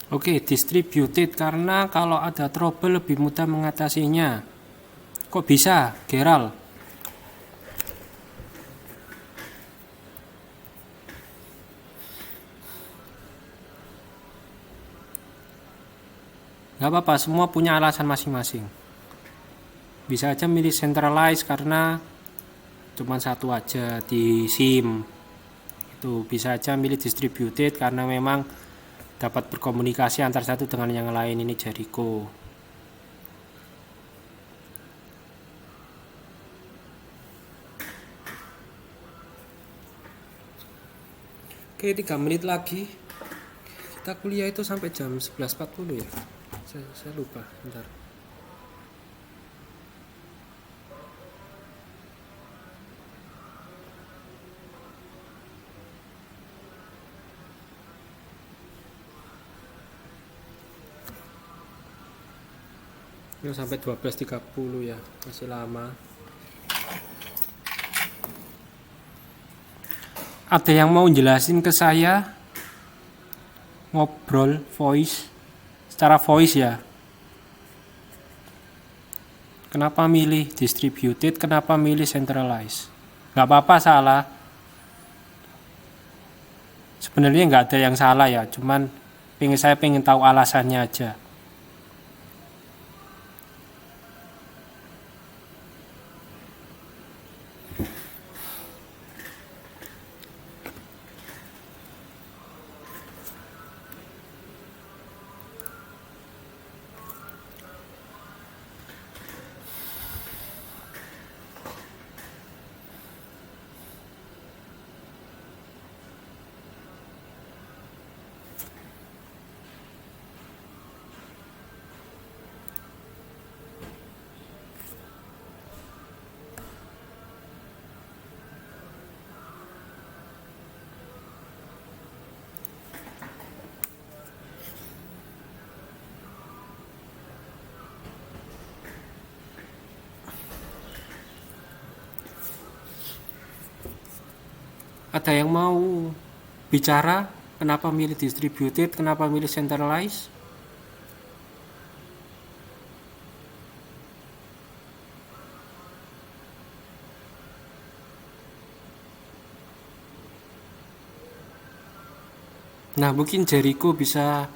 Oke, distributed karena kalau ada trouble lebih mudah mengatasinya. Kok bisa, Geral? Gak apa-apa, semua punya alasan masing-masing. Bisa aja milih centralized karena cuma satu aja di SIM. Itu bisa aja milih distributed karena memang dapat berkomunikasi antar satu dengan yang lain. Ini Jericho. Oke, 3 menit lagi. Kita kuliah itu sampai jam 11.40 ya. Saya lupa, bentar. Ini sampai 12.30 ya, masih lama. Ada yang mau jelasin ke saya? Ngobrol voice, secara voice ya. Kenapa milih distributed, kenapa milih centralized? Gak apa-apa salah. Sebenarnya nggak ada yang salah ya, cuman saya pengen tahu alasannya aja. Ada yang mau bicara? Kenapa milih distributed? Kenapa milih centralized? Nah, mungkin Jericho bisa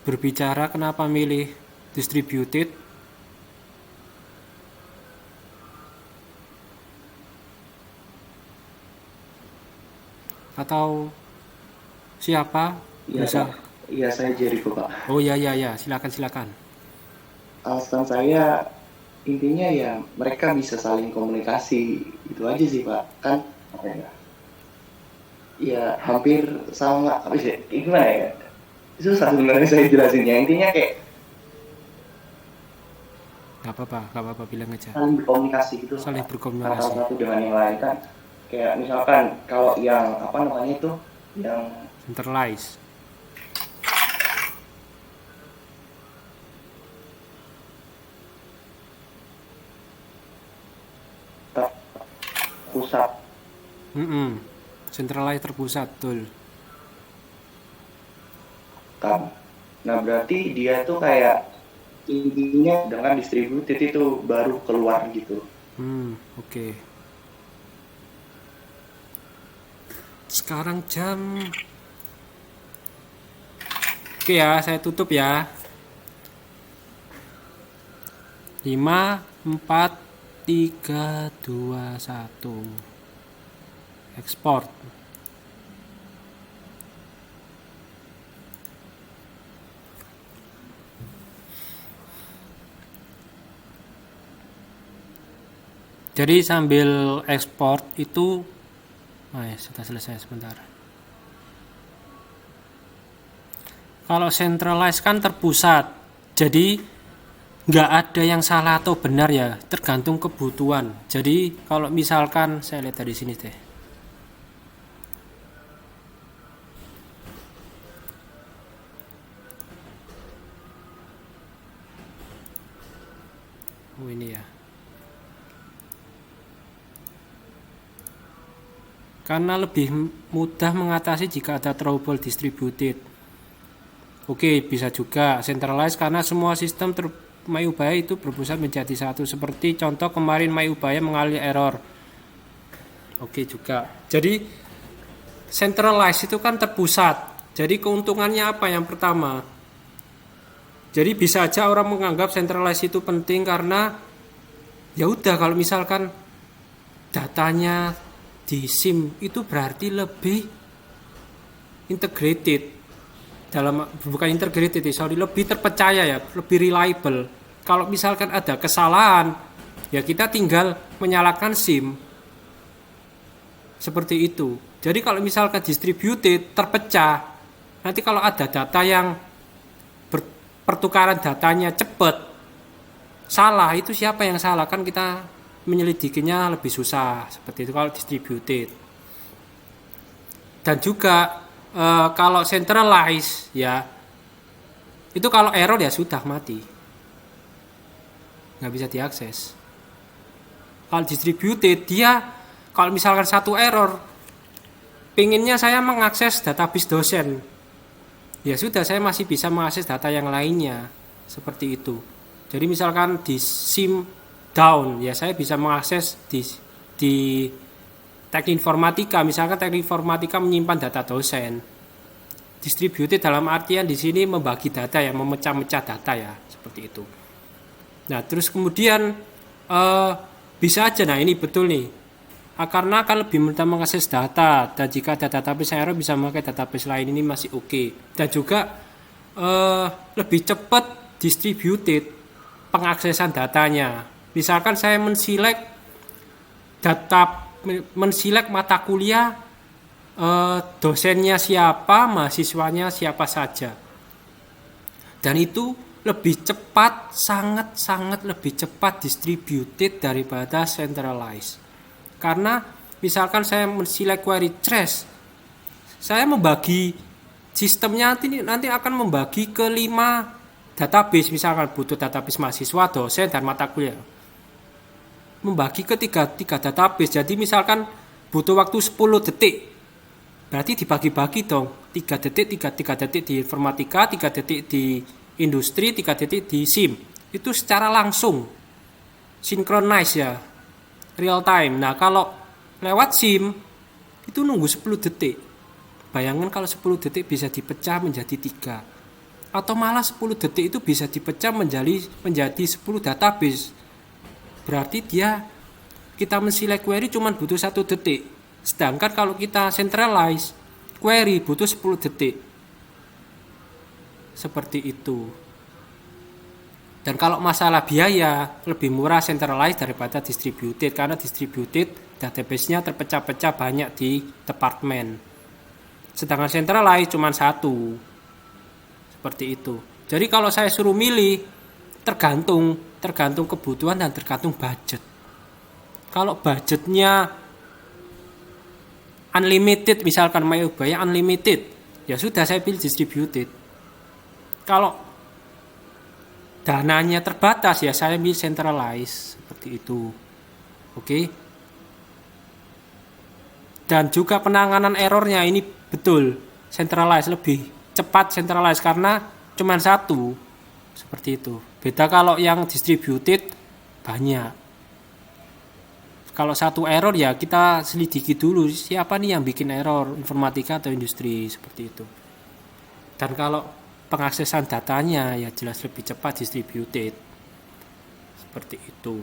berbicara kenapa milih distributed. Atau siapa? Iya, Bisa. Pak. Iya, saya Jericho, Pak. Oh ya, silakan. Alasan saya intinya ya mereka bisa saling komunikasi, itu aja sih, Pak. Kan apa ya? Ya hampir sama, apa sih? Gimana ya? Susah sebenarnya saya jelasinnya. Intinya kayak Gak apa-apa, bilang aja. saling berkomunikasi gitu. Saling Pak. berkomunikasi. Antara satu dengan yang lain kan. Kayak misalkan kalau yang apa namanya itu yang Centralized. pusat Centralized terpusat, betul. kan. Nah berarti dia tuh kayak intinya dengan distributed itu baru keluar gitu. Oke. Sekarang jam. Oke ya, saya tutup ya. 5, 4, 3, 2, 1. Ekspor. Jadi sambil ekspor itu, sudah selesai sebentar. Kalau centralized kan terpusat, jadi nggak ada yang salah atau benar ya, tergantung kebutuhan. Jadi kalau misalkan saya lihat dari sini deh. Oh ini ya. Karena lebih mudah mengatasi jika ada trouble distributed. Oke, bisa juga centralized karena semua sistem MyUbaya itu berpusat menjadi satu. Seperti contoh kemarin MyUbaya mengalami error. Oke juga. Jadi centralized itu kan terpusat. Jadi keuntungannya apa yang pertama? Jadi bisa aja orang menganggap centralized itu penting karena ya udah kalau misalkan datanya di SIM itu berarti lebih integrated lebih terpercaya ya, lebih reliable. Kalau misalkan ada kesalahan ya kita tinggal menyalakan SIM seperti itu. Jadi kalau misalkan distributed terpecah, nanti kalau ada data yang pertukaran datanya cepat salah, itu siapa yang salah? Kan kita menyelidikinya lebih susah seperti itu kalau distributed. Dan juga kalau centralized ya itu kalau error ya sudah mati, nggak bisa diakses. Kalau distributed dia kalau misalkan satu error, pinginnya saya mengakses database dosen, ya sudah saya masih bisa mengakses data yang lainnya seperti itu. Jadi misalkan di SIM down ya saya bisa mengakses di teknik informatika, misalkan teknik informatika menyimpan data dosen. Distributed dalam artian di sini membagi data ya, memecah-mecah data ya, seperti itu. Nah, terus kemudian bisa aja, nah ini betul nih. Karena akan lebih mudah mengakses data dan jika ada database error bisa memakai database lain, ini masih oke. Dan juga lebih cepat distributed pengaksesan datanya. Misalkan saya menselect mata kuliah, dosennya siapa, mahasiswanya siapa saja, dan itu lebih cepat, sangat lebih cepat distributed daripada centralized. Karena misalkan saya menselect query trace, saya membagi sistemnya nanti akan membagi ke 5 database, misalkan butuh database mahasiswa, dosen, dan mata kuliah, membagi ke tiga database. Jadi misalkan butuh waktu 10 detik, berarti dibagi-bagi dong, 3 detik di informatika, 3 detik di industri, 3 detik di SIM. Itu secara langsung synchronize ya, real time. Nah kalau lewat SIM itu nunggu 10 detik. Bayangkan kalau 10 detik bisa dipecah menjadi 3, atau malah 10 detik itu bisa dipecah menjadi 10 database. Berarti kita menselect query cuma butuh 1 detik. Sedangkan kalau kita centralize query butuh 10 detik. Seperti itu. Dan kalau masalah biaya, lebih murah centralized daripada distributed, karena distributed database-nya terpecah-pecah banyak di departemen. Sedangkan centralized cuma 1. Seperti itu. Jadi kalau saya suruh milih, tergantung kebutuhan dan tergantung budget. Kalau budgetnya unlimited, misalkan MyUbaya unlimited, ya sudah saya pilih distributed. Kalau dananya terbatas ya saya pilih centralized, seperti itu. Oke. Dan juga penanganan errornya ini betul centralized, lebih cepat centralized karena cuma 1, seperti itu. Beda kalau yang distributed banyak. Kalau 1 error ya kita selidiki dulu siapa nih yang bikin error, informatika atau industri, seperti itu. Dan kalau pengaksesan datanya ya jelas lebih cepat distributed, seperti itu.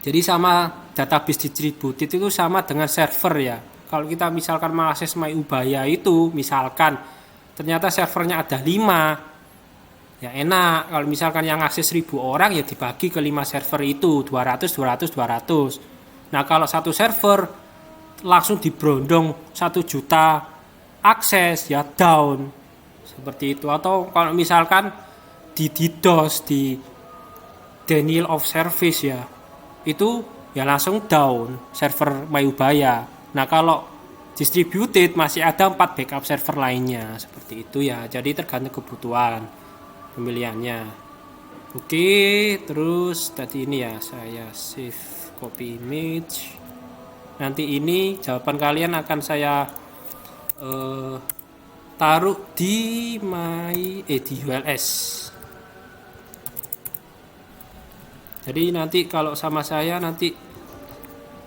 Jadi sama database distributed itu sama dengan server ya. Kalau kita misalkan mengakses MyUbaya itu, misalkan ternyata servernya ada 5, ya enak. Kalau misalkan yang akses 1000 orang ya dibagi ke 5 server itu, 200. Nah kalau satu server langsung diberondong 1 juta akses ya down, seperti itu. Atau kalau misalkan di DDoS, di denial of service ya, itu ya langsung down server MyUbaya. Nah kalau distributed masih ada 4 backup server lainnya, seperti itu ya. Jadi tergantung kebutuhan pemilihannya. Oke, terus tadi ini ya saya save copy image. Nanti ini jawaban kalian akan saya taruh di di ULS. Jadi nanti kalau sama saya nanti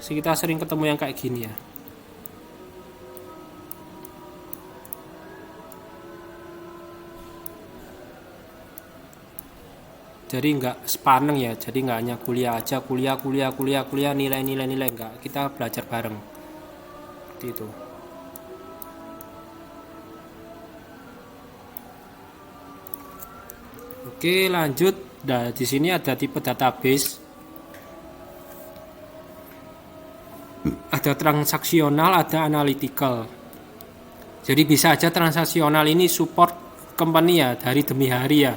kita sering ketemu yang kayak gini ya. Jadi nggak sepaneng ya, jadi nggak hanya kuliah aja, kuliah nilai nggak, kita belajar bareng seperti itu. Oke, lanjut. Nah, di sini ada tipe database, ada transaksional, ada analytical. Jadi bisa aja transaksional ini support company ya, dari demi hari ya.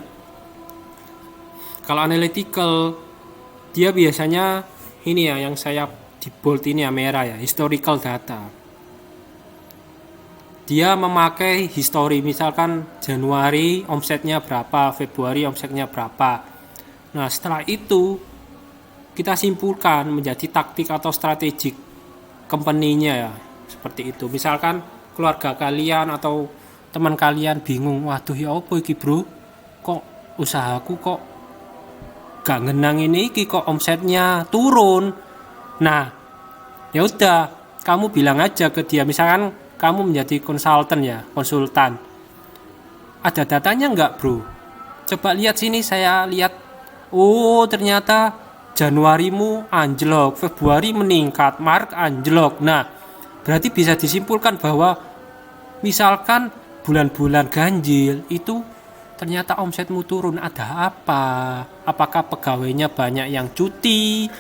Kalau analytical dia biasanya ini ya, yang saya di bold ini ya, merah ya, historical data. Dia memakai history, misalkan Januari omsetnya berapa, Februari omsetnya berapa. Nah, setelah itu kita simpulkan menjadi taktik atau strategik company-nya ya, seperti itu. Misalkan keluarga kalian atau teman kalian bingung, waduh ya apa iki bro, kok usahaku kok gak ngenang ini kok omsetnya turun. Nah, ya udah, kamu bilang aja ke dia, misalkan kamu menjadi konsultan. Ada datanya enggak, bro? Coba lihat sini, saya lihat. Oh, ternyata Januarimu anjlok, Februari meningkat, Maret anjlok. Nah, berarti bisa disimpulkan bahwa misalkan bulan-bulan ganjil itu ternyata omsetmu turun, ada apa? Apakah pegawainya banyak yang cuti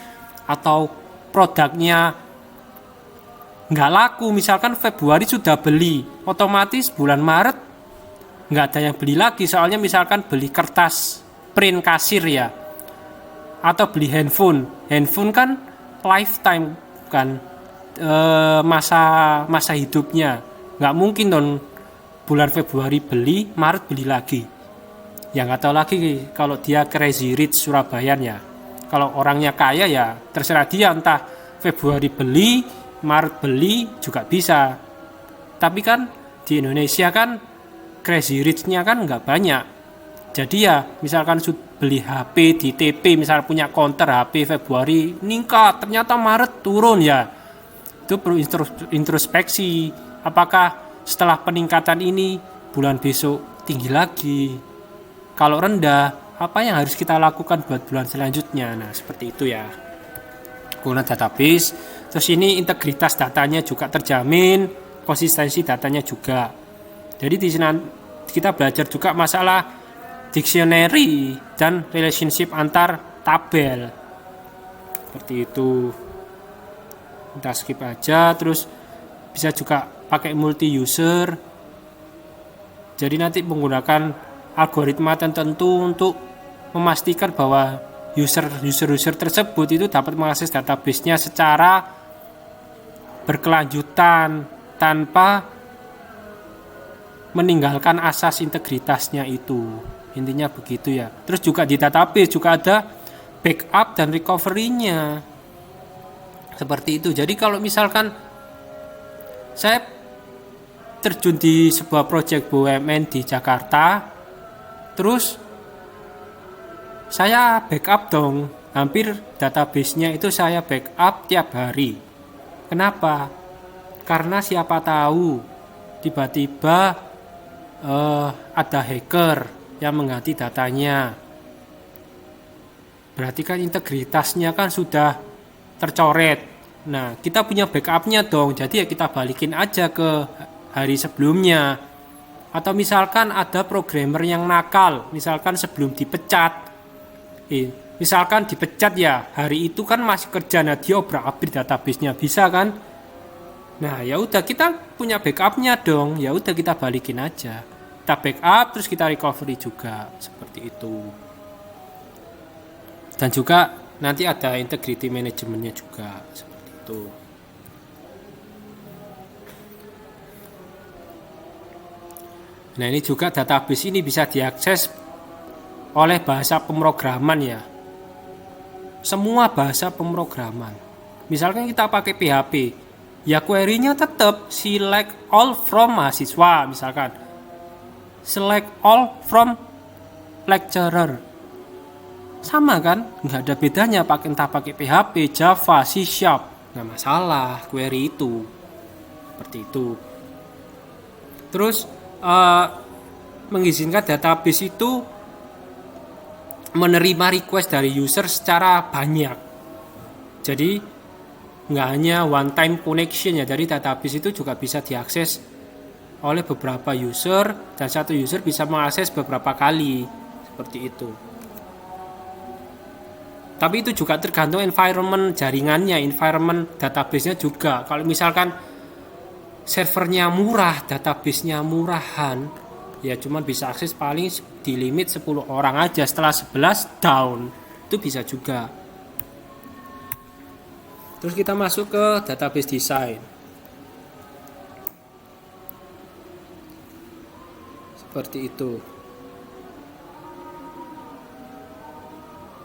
atau produknya nggak laku? Misalkan Februari sudah beli, otomatis bulan Maret nggak ada yang beli lagi, soalnya misalkan beli kertas print kasir ya, atau beli handphone kan lifetime kan, masa hidupnya, nggak mungkin dong bulan Februari beli, Maret beli lagi. Ya nggak tahu lagi kalau dia crazy rich Surabayan ya. Kalau orangnya kaya ya terserah dia, entah Februari beli, Maret beli juga bisa. Tapi kan di Indonesia kan crazy rich-nya kan nggak banyak. Jadi ya misalkan beli HP di TP, misal punya counter HP Februari meningkat, ternyata Maret turun ya. Itu perlu introspeksi. Apakah setelah peningkatan ini bulan besok tinggi lagi? Kalau rendah, apa yang harus kita lakukan buat bulan selanjutnya? Nah, seperti itu ya. Guna database. Terus ini integritas datanya juga terjamin, konsistensi datanya juga. Jadi di sini kita belajar juga masalah dictionary dan relationship antar tabel. Seperti itu. Kita skip aja. Terus bisa juga pakai multi user. Jadi nanti menggunakan algoritma tertentu untuk memastikan bahwa user tersebut itu dapat mengakses database-nya secara berkelanjutan tanpa meninggalkan asas integritasnya itu. Intinya begitu ya. Terus juga di database juga ada backup dan recovery-nya. Seperti itu. Jadi kalau misalkan saya terjun di sebuah proyek BUMN di Jakarta, terus saya backup dong, hampir database-nya itu saya backup tiap hari. Kenapa? Karena siapa tahu tiba-tiba ada hacker yang mengganti datanya. Berarti kan integritasnya kan sudah tercoret. Nah, kita punya backupnya dong, jadi ya kita balikin aja ke hari sebelumnya. Atau misalkan ada programmer yang nakal, misalkan sebelum dipecat, misalkan dipecat ya, hari itu kan masih kerja, nah dia obrak-abrik database-nya, bisa kan? Nah, ya udah kita punya backupnya dong, ya udah kita balikin aja. Kita backup terus kita recovery juga, seperti itu. Dan juga nanti ada integrity manajemennya juga, seperti itu. Nah, ini juga database ini bisa diakses oleh bahasa pemrograman ya. Semua bahasa pemrograman. Misalkan kita pakai PHP, ya query-nya tetap select all from mahasiswa misalkan. Select all from lecturer. sama kan, nggak ada bedanya entah pakai PHP, Java, C Sharp, nggak masalah query itu seperti itu. Terus mengizinkan database itu menerima request dari user secara banyak. Jadi nggak hanya one time connection ya, dari database itu juga bisa diakses oleh beberapa user dan satu user bisa mengakses beberapa kali seperti itu. Tapi itu juga tergantung environment jaringannya, environment database-nya juga. Kalau misalkan servernya murah, database-nya murahan, ya cuma bisa akses paling di limit 10 orang aja, setelah 11 down. Itu bisa juga. Terus kita masuk ke database design. Seperti itu.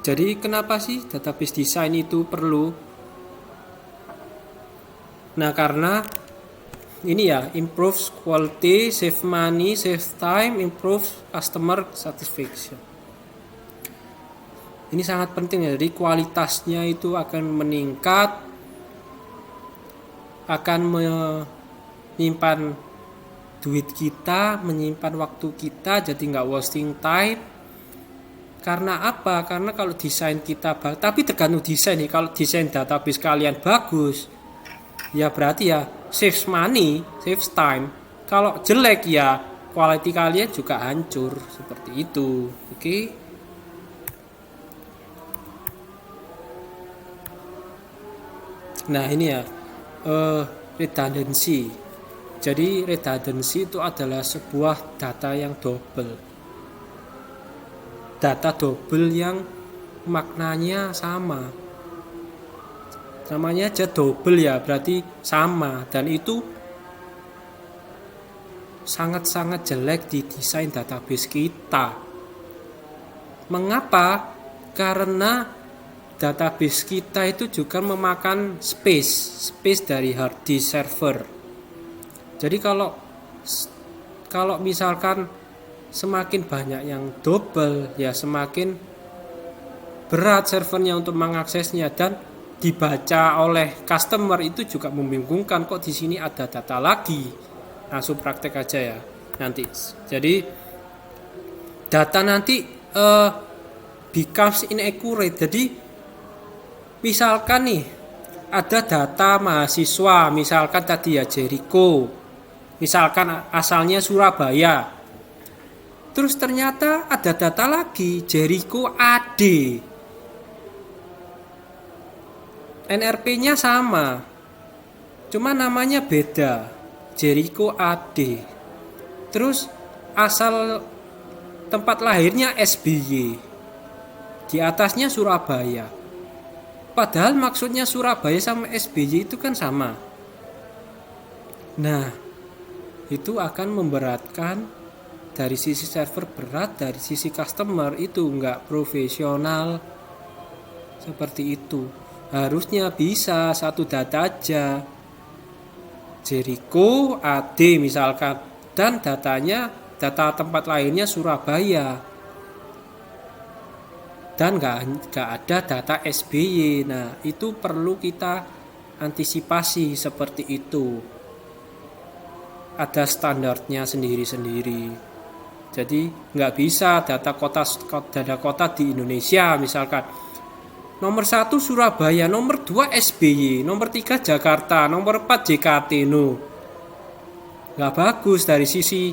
Jadi kenapa sih database design itu perlu? Nah, karena ini ya, improve quality, save money, save time, improve customer satisfaction. Ini sangat penting ya, jadi kualitasnya itu akan meningkat, akan menyimpan duit kita, menyimpan waktu kita, jadi nggak wasting time. Karena apa? Karena kalau desain kita tapi tergantung desain nih. Kalau desain database kalian bagus, ya berarti ya save money, save time. Kalau jelek ya quality kalian juga hancur seperti itu. Oke. Nah, ini ya redundancy. Jadi redundancy itu adalah sebuah data yang double. Data double yang maknanya sama. Namanya aja double ya, berarti sama, dan itu sangat-sangat jelek di desain database kita. Mengapa? Karena database kita itu juga memakan space dari hard disk server. Jadi kalau misalkan semakin banyak yang double, ya semakin berat servernya untuk mengaksesnya, dan dibaca oleh customer itu juga membingungkan, kok di sini ada data lagi. Langsung praktek aja ya nanti. Jadi data nanti becomes inaccurate. Jadi misalkan nih ada data mahasiswa, misalkan tadi ya Jericho, misalkan asalnya Surabaya. Terus ternyata ada data lagi, Jericho AD. NRP-nya sama, cuma namanya beda, Jericho AD. Terus asal tempat lahirnya SBY, di atasnya Surabaya. Padahal maksudnya Surabaya sama SBY itu kan sama. Nah, itu akan memberatkan. Dari sisi server berat, dari sisi customer itu nggak profesional seperti itu. Harusnya bisa satu data aja, Jericho AD misalkan, dan data tempat lainnya Surabaya, dan nggak ada data SBY. Nah, itu perlu kita antisipasi seperti itu. Ada standarnya sendiri-sendiri. Jadi nggak bisa data kota di Indonesia misalkan nomor 1 Surabaya, nomor 2 SBY, nomor 3 Jakarta, nomor 4 JKT. Nggak bagus dari sisi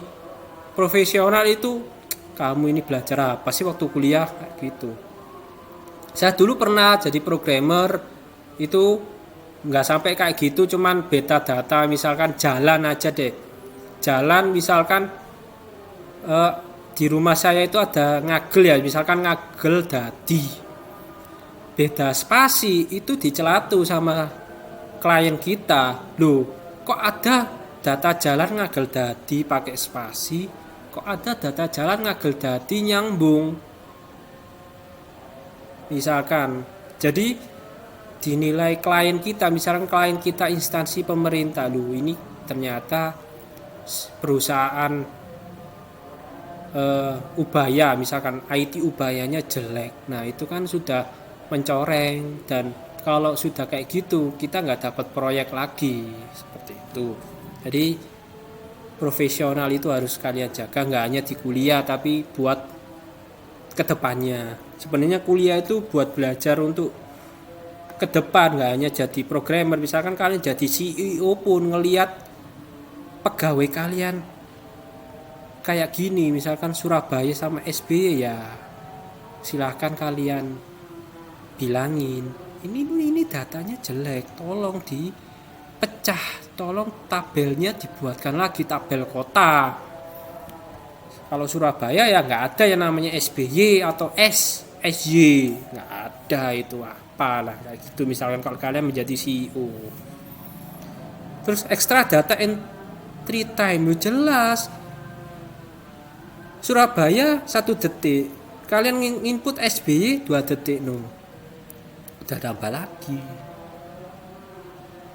profesional itu. Kamu ini belajar apa sih waktu kuliah kayak gitu. Saya dulu pernah jadi programmer, itu nggak sampai kayak gitu, cuman beta data misalkan jalan aja deh. Jalan misalkan di rumah saya itu ada ngagel ya, misalkan ngagel dadi, beda spasi itu dicelatu sama klien kita. Loh, kok ada data jalan ngagel dadi pakai spasi, kok ada data jalan ngagel dadi nyambung misalkan. Jadi dinilai klien kita, misalkan klien kita instansi pemerintah, loh ini ternyata perusahaan Ubaya, misalkan IT Ubayanya jelek, nah itu kan sudah mencoreng, dan kalau sudah kayak gitu kita nggak dapat proyek lagi seperti itu. Jadi profesional itu harus kalian jaga, nggak hanya di kuliah tapi buat kedepannya. Sebenarnya kuliah itu buat belajar untuk ke depan, nggak hanya jadi programmer. Misalkan kalian jadi CEO pun ngelihat pegawai kalian kayak gini, misalkan Surabaya sama SBY, ya silahkan kalian bilangin ini datanya jelek, tolong dipecah, tolong tabelnya dibuatkan lagi tabel kota. Kalau Surabaya ya nggak ada yang namanya SBY atau SY, nggak ada itu, apalah kayak gitu. Misalkan kalau kalian menjadi CEO, terus extra data entry time, lu jelas Surabaya 1 detik, kalian input SBY 2 detik, udah tambah lagi.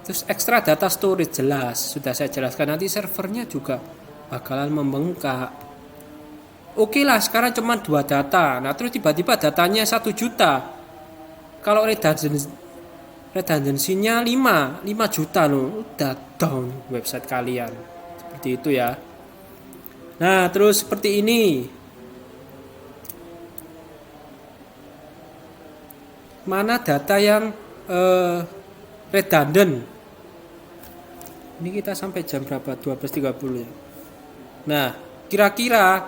Terus extra data storage jelas, sudah saya jelaskan, nanti servernya juga bakalan membengkak. Oke lah, sekarang cuma 2 data, nah terus tiba-tiba datanya 1 juta. Kalau redundancy-nya 5 juta udah down website kalian. Seperti itu ya. Nah, terus seperti ini. Mana data yang redundant? Ini kita sampai jam berapa? 12.30 ya. Nah, kira-kira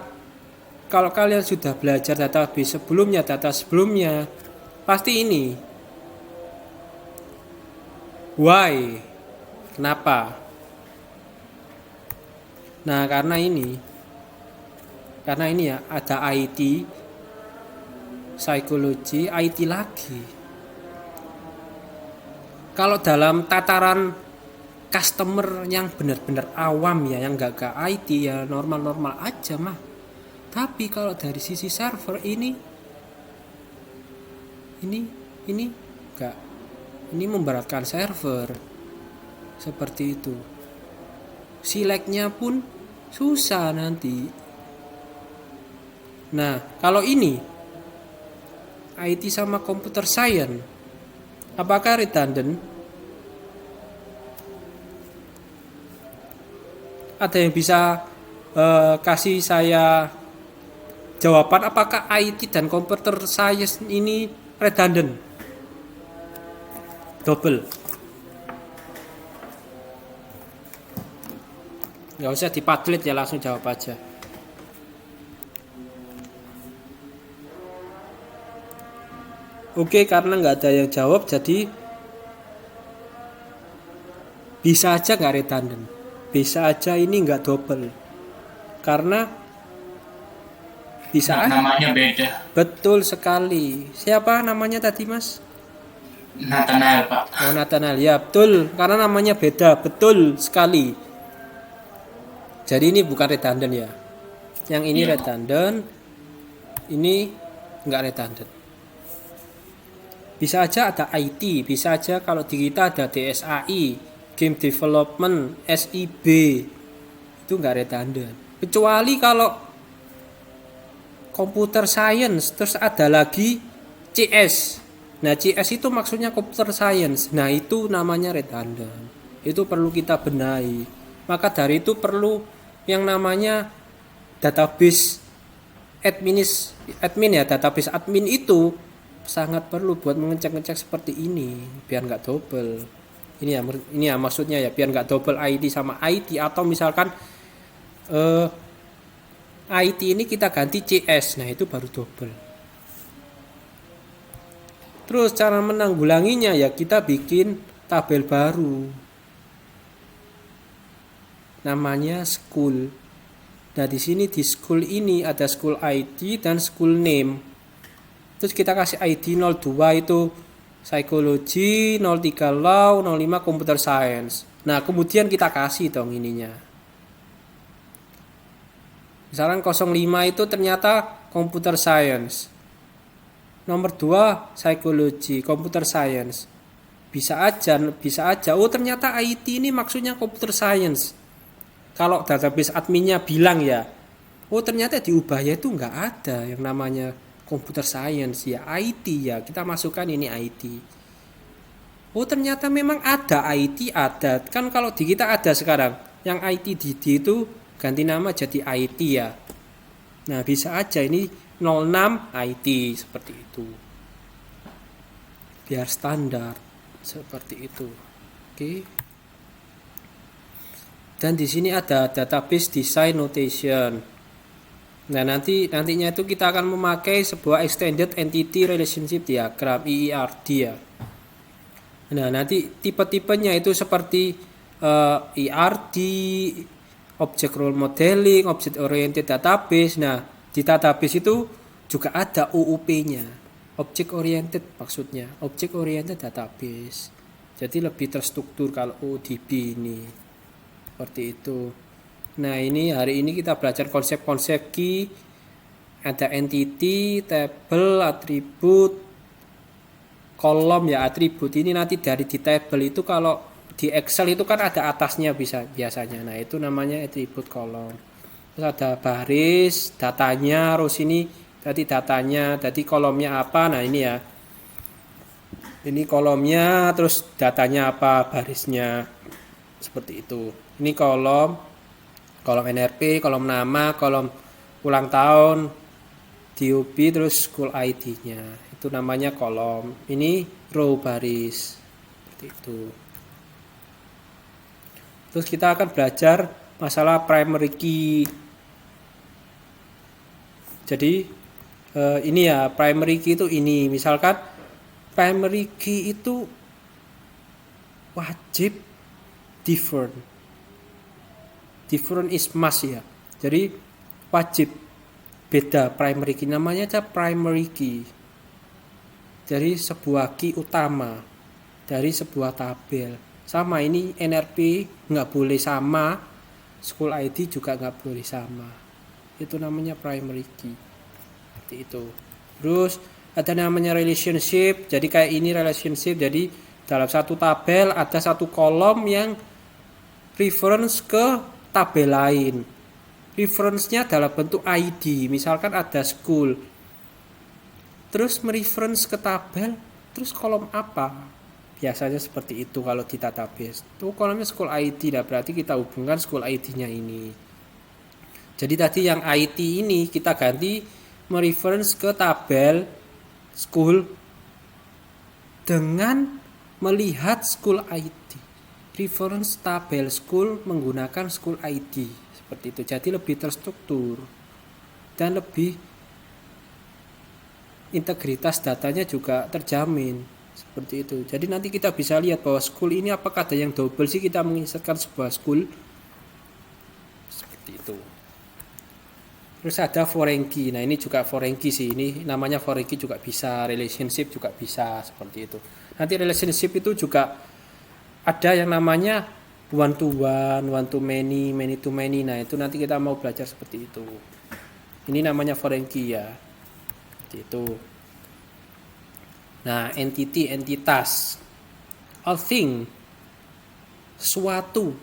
kalau kalian sudah belajar database sebelumnya, data sebelumnya, pasti ini. Why? Kenapa? Nah, karena ini ya, ada IT, psikologi, IT lagi. Kalau dalam tataran customer yang benar-benar awam ya, yang gak IT ya normal-normal aja mah. Tapi kalau dari sisi server ini enggak, ini memberatkan server seperti itu. Select-nya pun susah nanti. Nah, kalau ini IT sama computer science, apakah redundant? Ada yang bisa kasih saya jawaban apakah IT dan computer science ini redundant? Double. Nggak usah dipadlet ya, langsung jawab aja. Oke, karena nggak ada yang jawab, jadi bisa aja nggak redundant, bisa aja ini nggak double, karena bisa namanya beda. Betul sekali. Siapa namanya tadi, Mas? Nathanael, Pak. Oh, Nathanael, ya betul, karena namanya beda, betul sekali. Jadi ini bukan redundant ya. Yang ini redundant, ini nggak redundant. Bisa aja ada IT, bisa aja kalau di kita ada DSAI, Game Development, SIB, itu nggak redundant. Kecuali kalau Computer Science, terus ada lagi CS. Nah, CS itu maksudnya Computer Science. Nah, itu namanya redundant. Itu perlu kita benahi. Maka dari itu perlu yang namanya database admin ya, database admin itu sangat perlu buat mengecek-ngecek seperti ini biar nggak double. Ini ya maksudnya ya, biar nggak double ID sama IT, atau misalkan IT ini kita ganti CS, nah itu baru double. Terus cara menanggulanginya ya kita bikin tabel baru, namanya school. Nah di sini di school ini ada school ID dan school name. Terus kita kasih ID 02 itu psikologi, 03 law, 05 computer science. Nah kemudian kita kasih dong ininya. Misalkan 05 itu ternyata computer science. Nomor 2 psikologi, computer science. Bisa aja. Oh ternyata IT ini maksudnya computer science. Kalau database adminnya bilang ya. Oh ternyata di Ubaya itu nggak ada yang namanya computer science ya, IT ya, kita masukkan ini IT. Oh ternyata memang ada IT, ada kan, kalau di kita ada sekarang yang IT DD itu ganti nama jadi IT ya. Nah bisa aja ini 06 IT seperti itu, biar standar seperti itu. Oke. Dan di sini ada database design notation. Nah nantinya itu kita akan memakai sebuah extended entity relationship diagram EERD ya. Nah nanti tipe-tipenya itu seperti ERD, object role modeling, object oriented database. Nah di database itu juga ada OOP-nya, object oriented maksudnya, object oriented database. Jadi lebih terstruktur kalau ODB ini. Seperti itu. Nah ini hari ini kita belajar konsep-konsep key, ada entity, table, atribut, kolom ya. Atribut ini nanti dari di table itu, kalau di Excel itu kan ada atasnya biasanya. Nah itu namanya atribut kolom. Terus ada baris, datanya, rows ini tadi datanya, tadi kolomnya apa. Nah ini ya, ini kolomnya, terus datanya apa, barisnya seperti itu. Ini kolom NRP, kolom nama, kolom ulang tahun, DOB, terus school ID-nya. Itu namanya kolom. Ini row, baris. Seperti itu. Terus kita akan belajar masalah primary key. Jadi ini ya, primary key itu ini. Misalkan primary key itu wajib different is must ya. Jadi wajib beda primary key, namanya aja primary key. Dari sebuah key utama dari sebuah tabel. Sama ini NRP nggak boleh sama, school ID juga nggak boleh sama. Itu namanya primary key. Seperti itu. Terus ada namanya relationship. Jadi kayak ini relationship. Jadi dalam satu tabel ada satu kolom yang reference ke tabel lain. Reference-nya dalam bentuk ID. Misalkan ada school. Terus mereference ke tabel, terus kolom apa? Biasanya seperti itu kalau di database. Itu kolomnya school ID. Nah, berarti kita hubungkan school ID-nya ini. Jadi tadi yang IT ini kita ganti mereference ke tabel school dengan melihat school ID. Reference tabel school menggunakan school ID seperti itu. Jadi lebih terstruktur dan lebih integritas datanya juga terjamin seperti itu. Jadi nanti kita bisa lihat bahwa school ini apakah ada yang double sih kita menginsertkan sebuah school seperti itu. Terus ada foreign key. Nah ini juga foreign key sih. Ini namanya foreign key juga bisa, relationship juga bisa seperti itu. Nanti relationship itu juga ada yang namanya one to one, one to many, many to many. Nah itu nanti kita mau belajar seperti itu. Ini namanya foreign key ya. Seperti itu. Nah entity, entitas, all thing, sesuatu,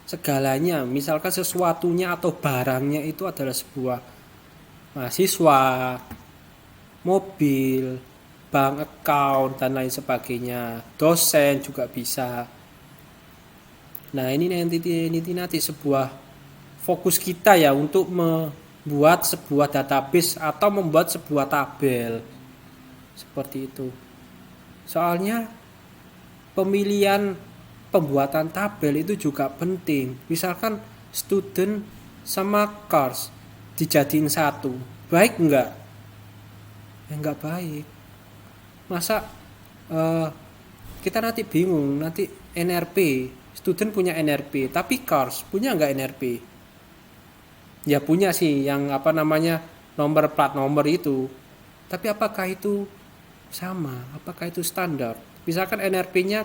segalanya. Misalkan sesuatunya atau barangnya itu adalah sebuah mahasiswa, mobil, bank account dan lain sebagainya, dosen juga bisa. Nah ini nanti sebuah fokus kita ya untuk membuat sebuah database atau membuat sebuah tabel seperti itu. Soalnya pemilihan pembuatan tabel itu juga penting. Misalkan student sama course dijadiin satu, baik enggak? Ya enggak baik. Masa kita nanti bingung, nanti NRP, student punya NRP, tapi course punya nggak NRP? Ya punya sih, yang nomor plat nomor itu. Tapi apakah itu sama? Apakah itu standar? Misalkan NRP-nya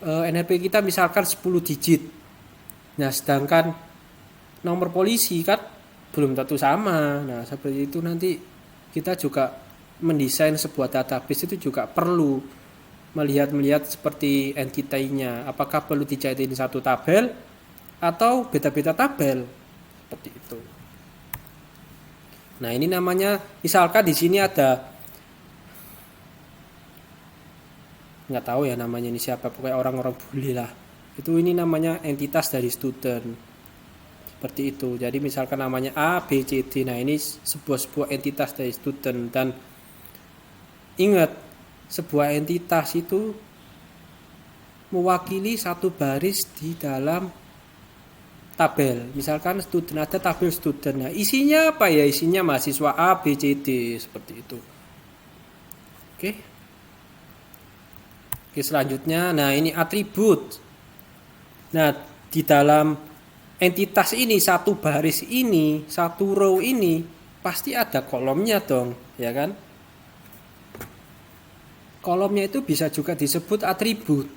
NRP kita misalkan 10 digit. Nah, sedangkan nomor polisi kan belum tentu sama. Nah, seperti itu nanti kita juga mendesain sebuah database itu juga perlu melihat seperti entity-nya, apakah perlu dijadiin satu tabel atau beda-beda tabel. seperti itu. Nah, ini namanya misalkan di sini ada nggak tahu ya namanya ini siapa, pokoknya orang-orang bule lah. Itu ini namanya entitas dari student. Seperti itu. Jadi misalkan namanya A, B, C, D. Nah, ini sebuah entitas dari student dan ingat sebuah entitas itu mewakili satu baris di dalam tabel. Misalkan student, ada tabel student. Nah, isinya apa ya? Isinya mahasiswa A, B, C, D seperti itu. Oke. Oke, selanjutnya, nah ini atribut. Nah, di dalam entitas ini, satu baris ini, satu row ini, pasti ada kolomnya dong, ya kan? Kolomnya itu bisa juga disebut atribut.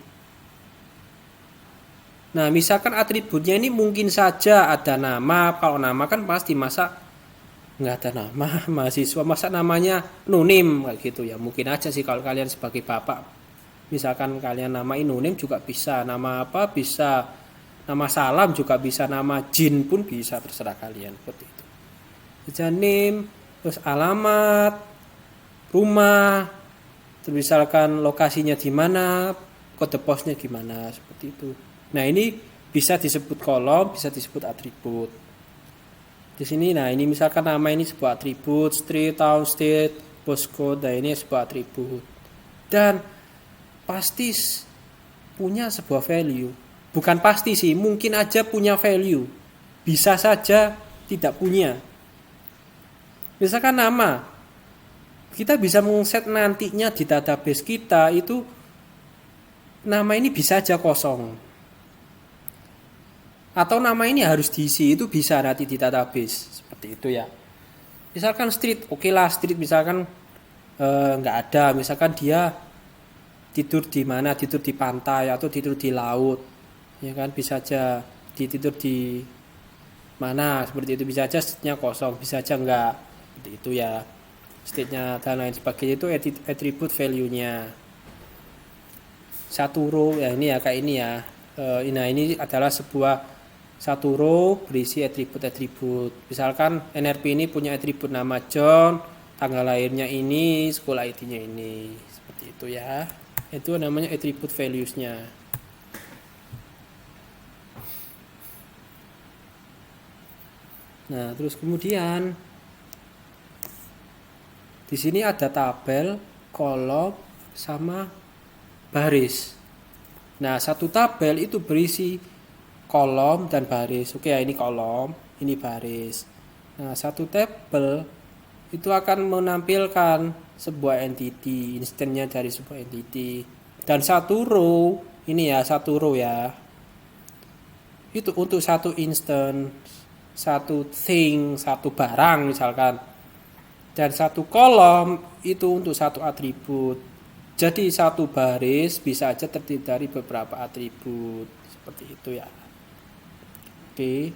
Nah, misalkan atributnya ini mungkin saja ada nama. Kalau nama kan pasti, masa nggak ada nama mahasiswa, masa namanya nonim kayak gitu ya. Mungkin aja sih kalau kalian sebagai bapak. Misalkan kalian nama inonim juga bisa, nama apa bisa, nama salam juga bisa, nama jin pun bisa, terserah kalian seperti itu. Name, terus alamat, rumah, terus misalkan lokasinya di mana, kode posnya gimana, seperti itu. Nah, ini bisa disebut kolom, bisa disebut atribut. Di sini, nah ini misalkan nama ini sebuah atribut, street, town, state, postcode, nah ini sebuah atribut. Dan pasti punya sebuah value. Bukan pasti sih, mungkin aja punya value. Bisa saja tidak punya. Misalkan nama, kita bisa mengset nantinya di database kita itu nama ini bisa aja kosong. Atau nama ini harus diisi, itu bisa nanti di database. Seperti itu ya. Misalkan street, oke lah street misalkan nggak ada. Misalkan dia tidur di mana, tidur di pantai atau tidur di laut, ya kan, bisa aja tidur di mana, seperti itu. Bisa aja state-nya kosong, bisa aja enggak, seperti itu ya, state-nya dan lain sebagainya. Itu attribute value-nya satu row ya, ini ya kayak ini ya. Nah, ini adalah sebuah satu row berisi atribut-atribut. Misalkan NRP ini punya atribut nama John, tanggal lahirnya ini, sekolah ID-nya ini, seperti itu ya. Itu namanya attribute values-nya. Nah, terus kemudian di sini ada tabel, kolom, sama baris. Nah, satu tabel itu berisi kolom dan baris. Oke ya, ini kolom, ini baris. Nah, satu tabel itu akan menampilkan sebuah entity, instannya dari sebuah entity. Dan satu row, ini ya satu row ya, itu untuk satu instance, satu thing, satu barang misalkan. Dan satu kolom itu untuk satu atribut. Jadi satu baris bisa aja terdiri dari beberapa atribut, seperti itu ya. Oke.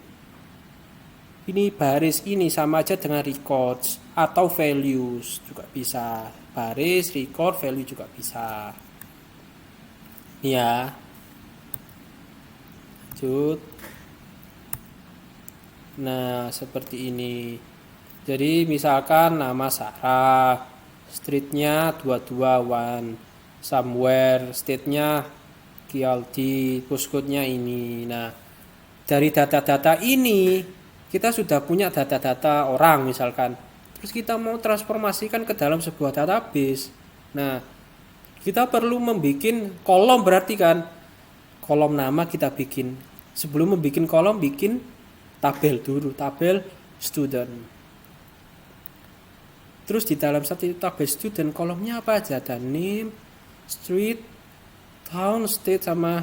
Ini baris ini sama aja dengan records atau values juga bisa. Baris, record, value juga bisa. Ini ya. Lanjut. Nah, seperti ini. Jadi misalkan nama Sarah, streetnya 221, somewhere, state-nya KLD, postcode-nya ini. Nah, dari data-data ini kita sudah punya data-data orang misalkan. Terus kita mau transformasikan ke dalam sebuah database. Nah, kita perlu membuat kolom, berarti kan kolom nama kita bikin. Sebelum membuat kolom, bikin tabel dulu, tabel student. Terus di dalam satu tabel student kolomnya apa aja? Ada name, street, town, state, sama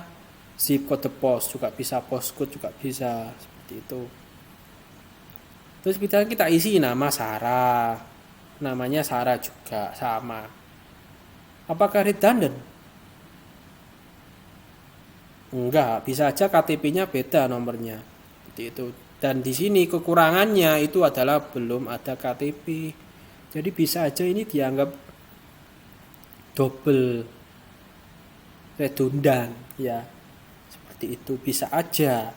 zip code post juga bisa, postcode juga bisa, seperti itu. Terus kita isi nama Sarah, namanya Sarah juga sama. Apakah redundant? Enggak, bisa aja KTP-nya beda nomornya, seperti itu. Dan di sini kekurangannya itu adalah belum ada KTP. Jadi bisa aja ini dianggap double, redundan ya, seperti itu bisa aja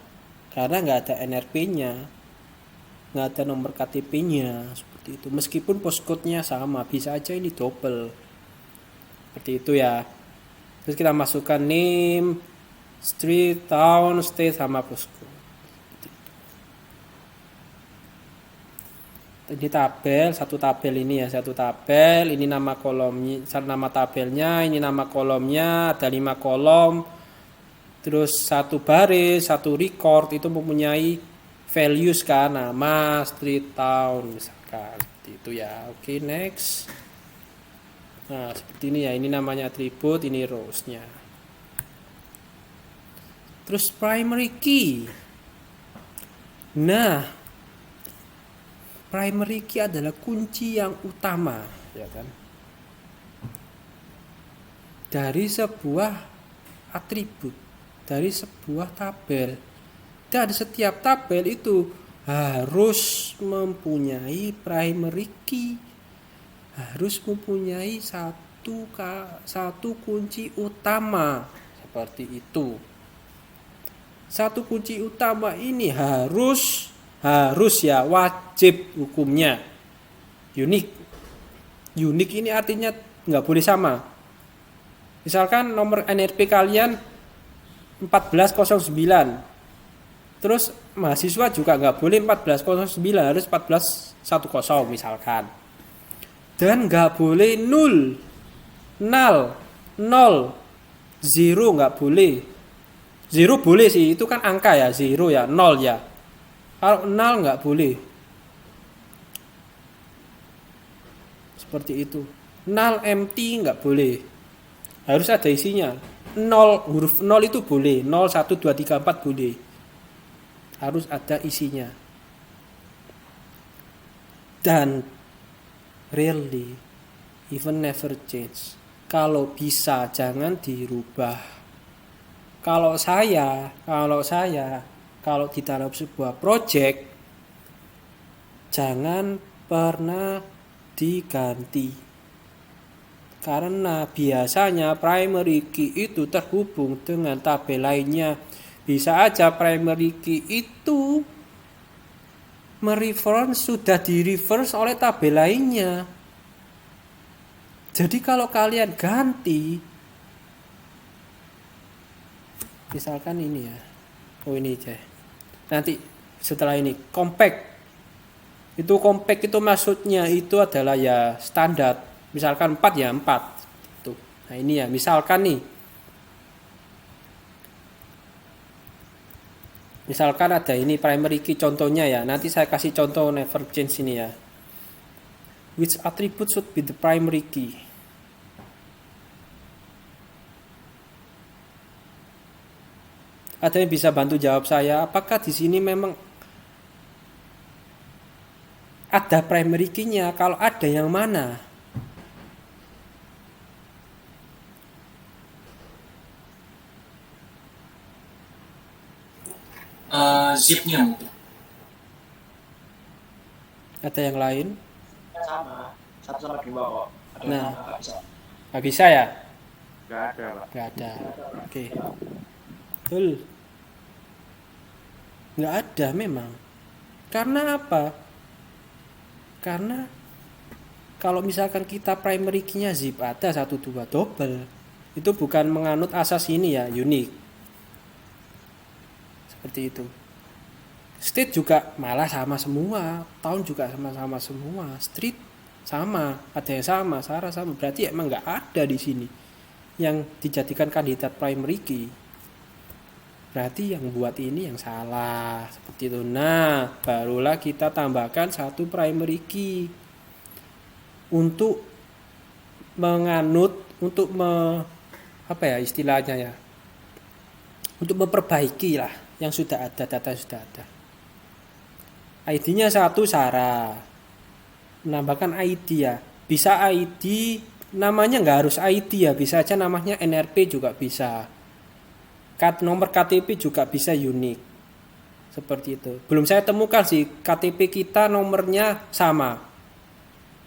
karena nggak ada NRP-nya. nggak ada nomor KTP-nya seperti itu. Meskipun postcode-nya sama, bisa aja ini double. Seperti itu ya. Terus kita masukkan name, street, town, state sama postcode. Ini tabel, satu tabel ini ya, satu tabel, ini nama kolomnya, nama tabelnya, ini nama kolomnya, ada 5 kolom. Terus satu baris, satu record itu mempunyai values kan, nama, street, town misalkan. Seperti itu ya. Oke, next. Nah, seperti ini ya, ini namanya atribut, ini rows-nya. Terus primary key. Nah, primary key adalah kunci yang utama, ya kan? Dari sebuah atribut, dari sebuah tabel. Dan setiap tabel itu harus mempunyai primary key. Harus mempunyai satu kunci utama, seperti itu. Satu kunci utama ini harus ya, wajib hukumnya unik. Unik ini artinya nggak boleh sama. Misalkan nomor NRP kalian 1409, terus mahasiswa juga nggak boleh 1409, harus 1410 misalkan. Dan nggak boleh 0, 0, nggak boleh. 0 boleh sih, itu kan angka ya, 0 ya, 0 ya. Kalau 0 nggak boleh. Seperti itu. 0 empty nggak boleh. Harus ada isinya. 0, huruf 0 itu boleh. 0, 1, 2, 3, 4 boleh. Harus ada isinya. Dan rarely, even never change. Kalau bisa jangan dirubah. Kalau di dalam sebuah project jangan pernah diganti. Karena biasanya primary key itu terhubung dengan tabel lainnya. Bisa aja primary key itu sudah di-reference oleh tabel lainnya. Jadi kalau kalian ganti, misalkan ini ya, ini aja. Nanti setelah ini compact itu maksudnya itu adalah ya standar. Misalkan 4 ya 4. Tuh. Nah ini ya, misalkan nih. Misalkan ada ini primary key contohnya ya. Nanti saya kasih contoh never change ini ya. Which attribute should be the primary key? Ada yang bisa bantu jawab saya? Apakah di sini memang ada primary key-nya? Kalau ada, yang mana? Zip-nya. Ada yang lain? Sama, 1 sama 2 kok. Ada Nah. yang nggak bisa. Nggak bisa ya? Nggak ada, Pak. Nggak ada. Oke. Betul. Nggak ada memang. Karena apa? Karena kalau misalkan kita primary key-nya zip ada 1, 2 double, itu bukan menganut asas ini ya, unik. Seperti itu. State juga malah sama semua, town juga sama-sama semua, street sama, ada yang sama, Sarah sama. Berarti emang nggak ada di sini yang dijadikan kandidat primary key. Berarti yang buat ini yang salah, seperti itu. Nah, barulah kita tambahkan satu primary key untuk menganut, untuk apa ya istilahnya ya, untuk memperbaiki lah yang sudah ada, data yang sudah ada. ID-nya 1 Sarah, menambahkan ID ya, bisa ID namanya nggak harus ID ya, bisa aja namanya NRP juga bisa. Nomor KTP juga bisa unik. Seperti itu. Belum saya temukan sih KTP kita nomornya sama.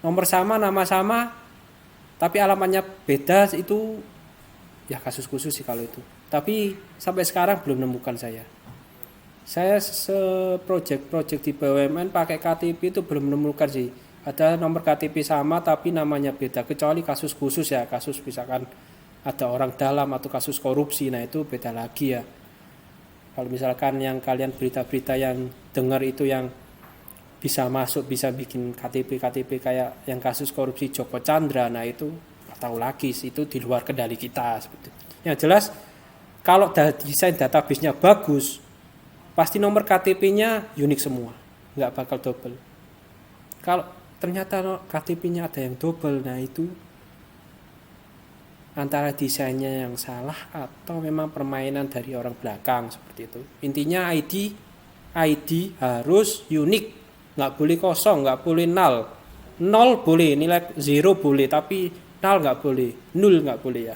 Nomor sama, nama sama, tapi alamatnya beda, itu ya kasus khusus sih kalau itu. Tapi sampai sekarang belum menemukan saya. Saya project di BUMN pakai KTP itu belum menemukan sih. Ada nomor KTP sama tapi namanya beda, kecuali kasus khusus ya, kasus misalkan ada orang dalam atau kasus korupsi, nah itu beda lagi ya. Kalau misalkan yang kalian berita-berita yang dengar itu yang bisa masuk, bisa bikin KTP kayak yang kasus korupsi Joko Chandra, nah itu nggak tahu lagi sih, itu di luar kendali kita seperti itu. Yang jelas kalau desain database-nya bagus, pasti nomor KTP-nya unik semua, nggak bakal double. Kalau ternyata KTP-nya ada yang double, nah itu antara desainnya yang salah atau memang permainan dari orang belakang seperti itu. Intinya ID harus unik, nggak boleh kosong, nggak boleh null. Nol boleh, nilai 0 boleh, tapi null nggak boleh, nul nggak boleh ya.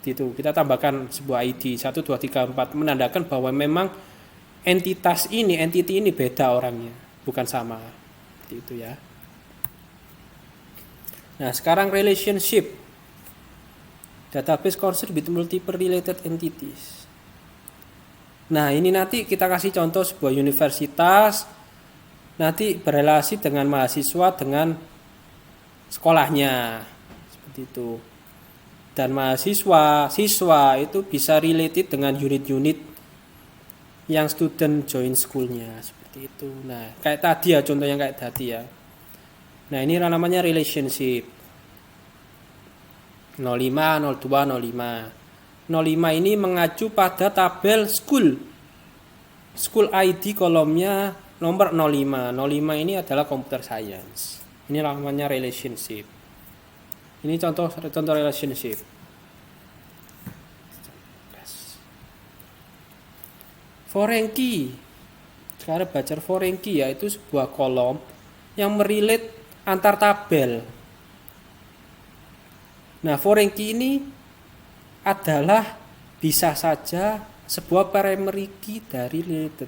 Gitu. Kita tambahkan sebuah ID 1, 2, 3, 4 menandakan bahwa memang entity ini beda orangnya, bukan sama. Seperti itu ya. Nah, sekarang relationship. Database concerned with multiple related entities. Nah, ini nanti kita kasih contoh sebuah universitas nanti berrelasi dengan mahasiswa dengan sekolahnya. Seperti itu. Dan siswa itu bisa related dengan unit-unit yang student join schoolnya seperti itu. Nah, kayak tadi ya, contoh yang kayak tadi ya. Nah, ini namanya relationship. 05, 02, 05. 05 ini mengacu pada tabel school ID kolomnya nomor 05. 05 ini adalah computer science. Ini namanya relationship. Ini contoh relationship. Foreign key. Sekarang baca foreign key yaitu sebuah kolom yang merelate antar tabel. Nah, foreign key ini adalah bisa saja sebuah primary key dari related.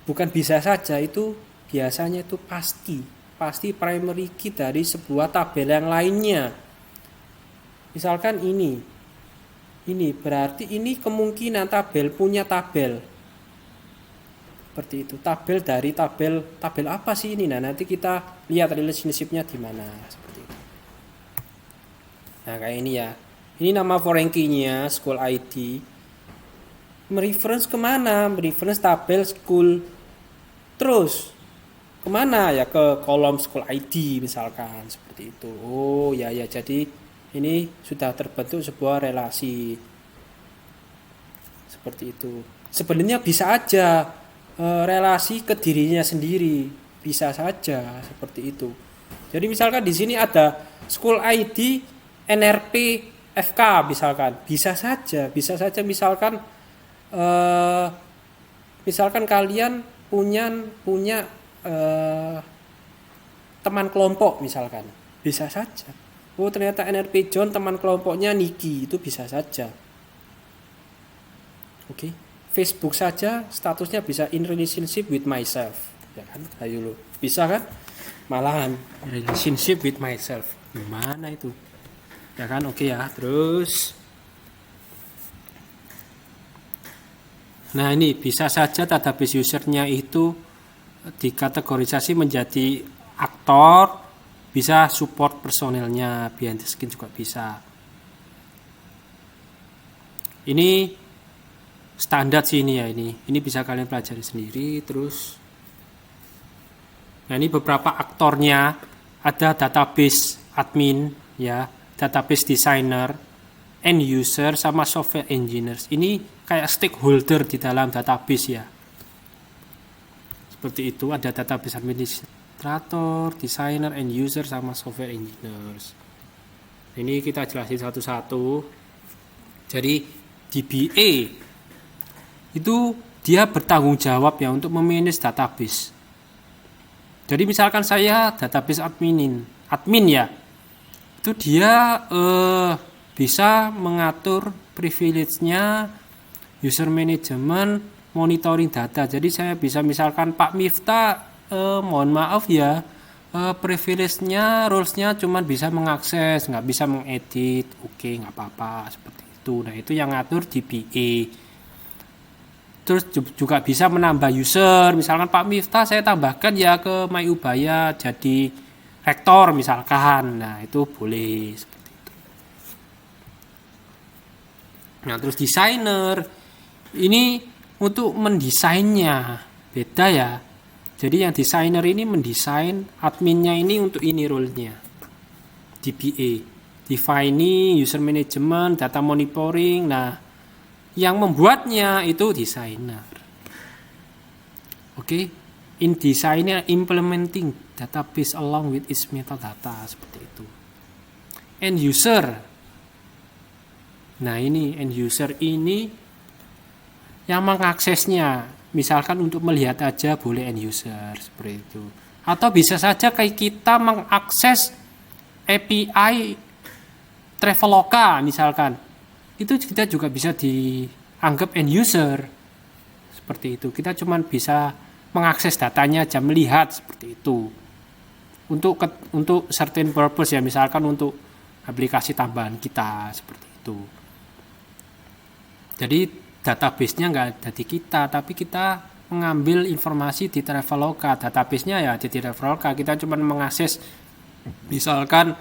Bukan bisa saja, itu biasanya itu pasti primary key dari sebuah tabel yang lainnya. Misalkan ini berarti ini kemungkinan tabel punya tabel. Seperti itu. Tabel dari tabel apa sih ini? Nah, nanti kita lihat relationship-nya di mana. Seperti itu. Nah, kayak ini ya. Ini nama foreign key-nya, school ID. Mereference kemana? Mereference tabel school. Terus kemana ya? Ke kolom school ID misalkan. Seperti itu. Oh ya, jadi ini sudah terbentuk sebuah relasi. Seperti itu. Sebenarnya bisa aja relasi ke dirinya sendiri. Bisa saja seperti itu. Jadi misalkan di sini ada school ID NRP FK misalkan, bisa saja misalkan kalian punya teman kelompok misalkan, bisa saja. Oh, ternyata NRP John teman kelompoknya Niki, itu bisa saja. Oke. Facebook saja statusnya bisa in relationship with myself, ya kan? Ayo lo, bisa kan? Malahan relationship with myself. Gimana itu? Ya kan, oke ya. Terus nah, ini bisa saja database usernya itu dikategorisasi menjadi aktor, bisa support personelnya, behind the scene juga bisa. Ini standar sih ini ya, ini bisa kalian pelajari sendiri. Terus nah, ini beberapa aktornya, ada database admin ya, database designer, end user, sama software engineers. Ini kayak stakeholder di dalam database ya. Seperti itu, ada database administrator, designer, end user, sama software engineers. Ini kita jelasin satu-satu. Jadi DBA itu dia bertanggung jawab ya untuk memanage database. Jadi misalkan saya database admin ya, itu dia bisa mengatur privilege-nya, user management, monitoring data. Jadi saya bisa misalkan Pak Miftah, mohon maaf ya, privilege-nya, rules-nya cuma bisa mengakses, nggak bisa mengedit. Oke, nggak apa-apa, seperti itu. Nah, itu yang ngatur DBA. Terus juga bisa menambah user, misalkan Pak Miftah saya tambahkan ya ke MyUbaya jadi rektor misalkan. Nah, itu boleh seperti itu. Nah, terus desainer ini untuk mendesainnya beda ya. Jadi yang desainer ini mendesain, adminnya ini untuk ini role-nya. DBA, defining, user management, data monitoring. Nah, yang membuatnya itu desainer. Oke, in designer implementing database along with its metadata seperti itu. End user. Nah, ini end user ini yang mengaksesnya, misalkan untuk melihat aja boleh end user seperti itu. Atau bisa saja kayak kita mengakses API Traveloka misalkan. Itu kita juga bisa dianggap end user. Seperti itu. Kita cuma bisa mengakses datanya aja, melihat seperti itu. Untuk certain purpose ya, misalkan untuk aplikasi tambahan kita seperti itu. Jadi database-nya nggak ada di kita, tapi kita mengambil informasi di Traveloka. Database-nya ya di Traveloka. Kita cuma mengakses, misalkan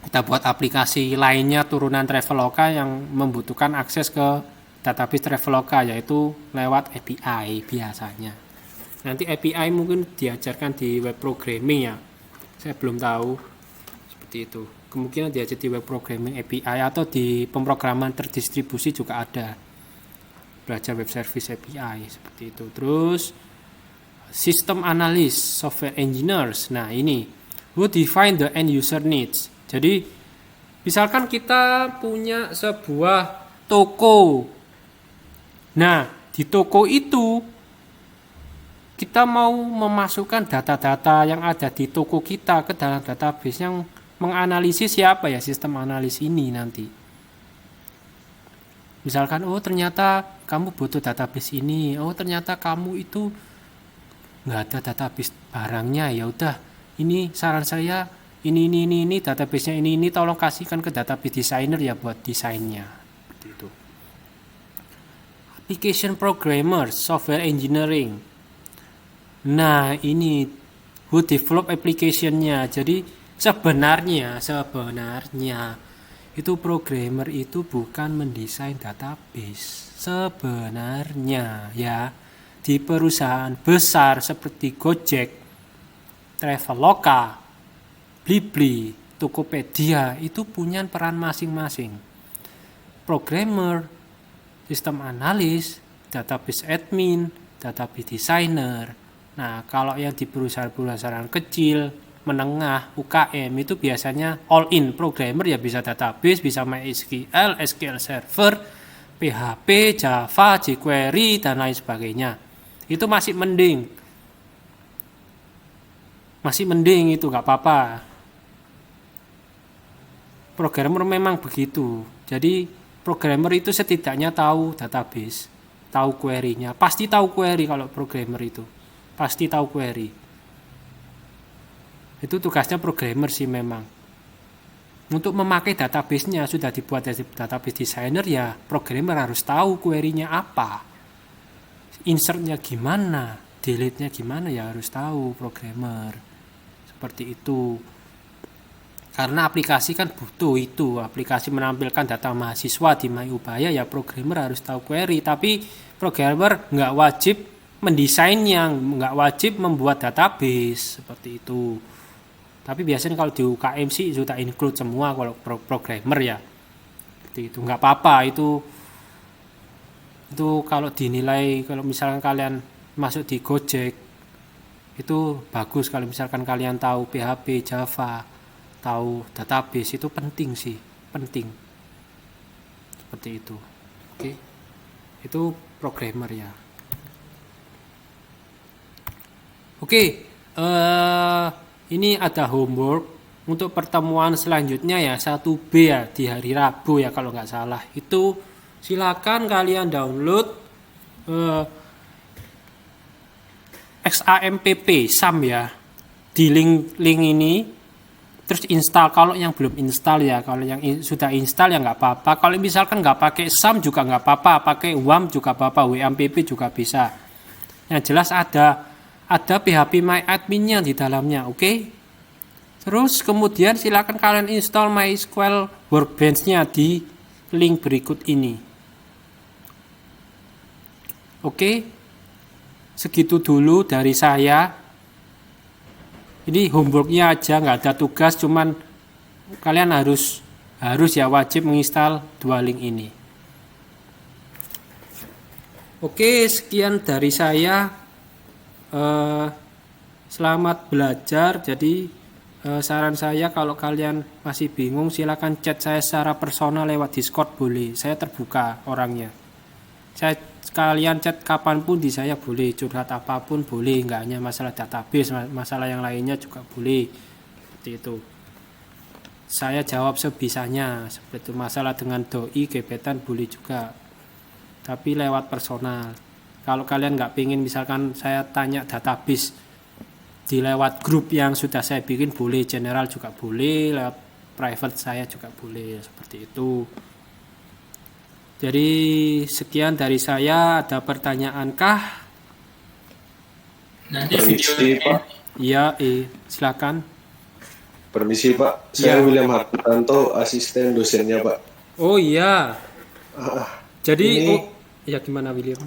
kita buat aplikasi lainnya turunan Traveloka yang membutuhkan akses ke database Traveloka, yaitu lewat API biasanya. Nanti API mungkin diajarkan di web programming ya, saya belum tahu seperti itu. Kemungkinan diajar di web programming API atau di pemrograman terdistribusi juga ada, belajar web service API seperti itu. Terus system analyst, software engineers. Nah, ini who define the end user needs. Jadi misalkan kita punya sebuah toko. Nah, di toko itu kita mau memasukkan data-data yang ada di toko kita ke dalam database yang menganalisis siapa ya sistem analis ini nanti. Misalkan, oh ternyata kamu butuh database ini, oh ternyata kamu itu nggak ada database barangnya, ya udah ini saran saya ini database-nya ini tolong kasihkan ke database designer ya buat desainnya. Seperti itu. Application programmer, software engineering. Nah, ini who develop application-nya. Jadi sebenarnya itu programmer itu bukan mendesain database. Sebenarnya ya, di perusahaan besar seperti Gojek, Traveloka, Blibli, Tokopedia itu punya peran masing-masing. Programmer, sistem analis, database admin, database designer. Nah, kalau yang di perusahaan-perusahaan kecil, menengah, UKM itu biasanya all in. Programmer ya bisa database, bisa MySQL, SQL Server, PHP, Java, jQuery, dan lain sebagainya. Itu masih mending. Itu nggak apa-apa. Programmer memang begitu. Jadi programmer itu setidaknya tahu database, tahu query-nya. Pasti tahu query kalau programmer itu. Pasti tahu query. Itu tugasnya programmer sih memang. Untuk memakai database-nya sudah dibuat dari database designer ya, programmer harus tahu query-nya apa. Insert-nya gimana, delete-nya gimana ya harus tahu programmer. Seperti itu. Karena aplikasi kan butuh itu, aplikasi menampilkan data mahasiswa di MyUbaya ya programmer harus tahu query, tapi programmer nggak wajib mendesainnya, nggak wajib membuat database seperti itu. Tapi biasanya kalau di UKM sih sudah include semua kalau programmer ya, seperti itu. Nggak apa-apa itu kalau dinilai, kalau misalkan kalian masuk di Gojek itu bagus kalau misalkan kalian tahu PHP, Java, tahu database itu penting sih, penting. Seperti itu. Oke. Itu programmer ya. Oke, ini ada homework untuk pertemuan selanjutnya ya, 1B ya di hari Rabu ya kalau nggak salah. Itu silakan kalian download XAMPP SAM ya. Di link ini terus install. Kalau yang belum install ya, kalau yang sudah install ya nggak apa-apa. Kalau misalkan nggak pakai SAM juga nggak apa-apa, pakai WAM juga apa-apa, WAMPP juga bisa. Yang jelas ada PHP MyAdmin-nya di dalamnya, oke? Terus kemudian silakan kalian install MySQL Workbench-nya di link berikut ini. Oke? Segitu dulu dari saya. Ini homework-nya aja, nggak ada tugas, cuman kalian harus ya wajib menginstal 2 link ini. Oke, sekian dari saya. Selamat belajar. Jadi saran saya kalau kalian masih bingung silakan chat saya secara personal lewat Discord boleh. Saya terbuka orangnya. Kalian chat kapanpun di saya boleh, curhat apapun boleh, nggak hanya masalah database, masalah yang lainnya juga boleh. Seperti itu. Saya jawab sebisanya. Seperti itu. Masalah dengan doi, gebetan boleh juga. Tapi lewat personal. Kalau kalian nggak pingin misalkan saya tanya database di lewat grup yang sudah saya bikin boleh, general juga boleh, lewat private saya juga boleh, seperti itu. Jadi sekian dari saya. Ada pertanyaankah? Nanti Permisi, Pak. Iya, silakan. Permisi, Pak. Saya William Hartanto, asisten dosennya, Pak. Oh iya. Jadi ini- ya gimana William?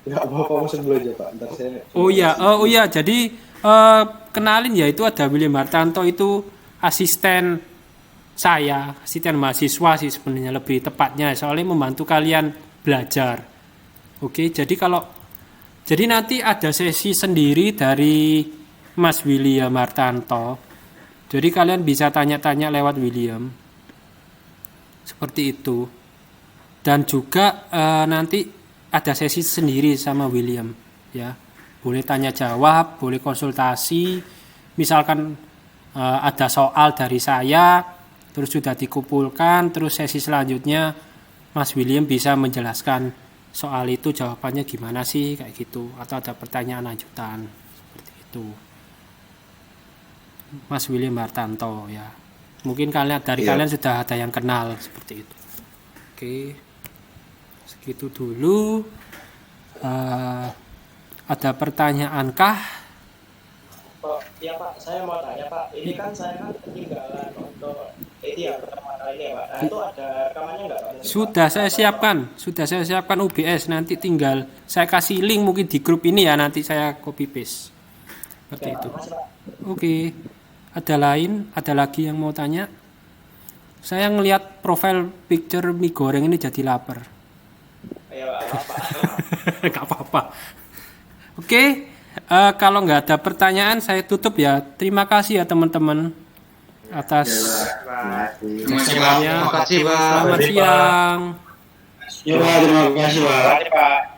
Ya, Bapak masuk dulu aja, Pak. Ntar saya... Oh iya, jadi kenalin ya, itu ada William Hartanto, itu asisten saya, asisten mahasiswa sih sebenarnya lebih tepatnya, soalnya membantu kalian belajar. Oke, jadi nanti ada sesi sendiri dari Mas William Hartanto. Jadi kalian bisa tanya-tanya lewat William. Seperti itu. Dan juga nanti ada sesi sendiri sama William ya. Boleh tanya jawab, boleh konsultasi. Misalkan ada soal dari saya terus sudah dikumpulkan, terus sesi selanjutnya Mas William bisa menjelaskan soal itu jawabannya gimana sih kayak gitu, atau ada pertanyaan lanjutan seperti itu. Mas William Hartanto ya. Mungkin kalian sudah ada yang kenal seperti itu. Oke. Segitu dulu. Ada pertanyaankah? Ya Pak, saya mau tanya Pak, ini kan saya kan ketinggalan untuk pertama kali ini ya Pak. Nah itu ada rekamannya nggak Pak? Sudah saya siapkan OBS, nanti tinggal saya kasih link mungkin di grup ini ya, nanti saya copy paste. Seperti itu. Oke. Ada lagi yang mau tanya? Saya ngelihat profile picture mie goreng ini jadi lapar. Ya Pak, Gak apa-apa. Oke, kalau nggak ada pertanyaan saya tutup ya. Terima kasih ya teman-teman atas Terima kasih, Pak. Selamat siang. Ya, terima kasih, Pak. Pak.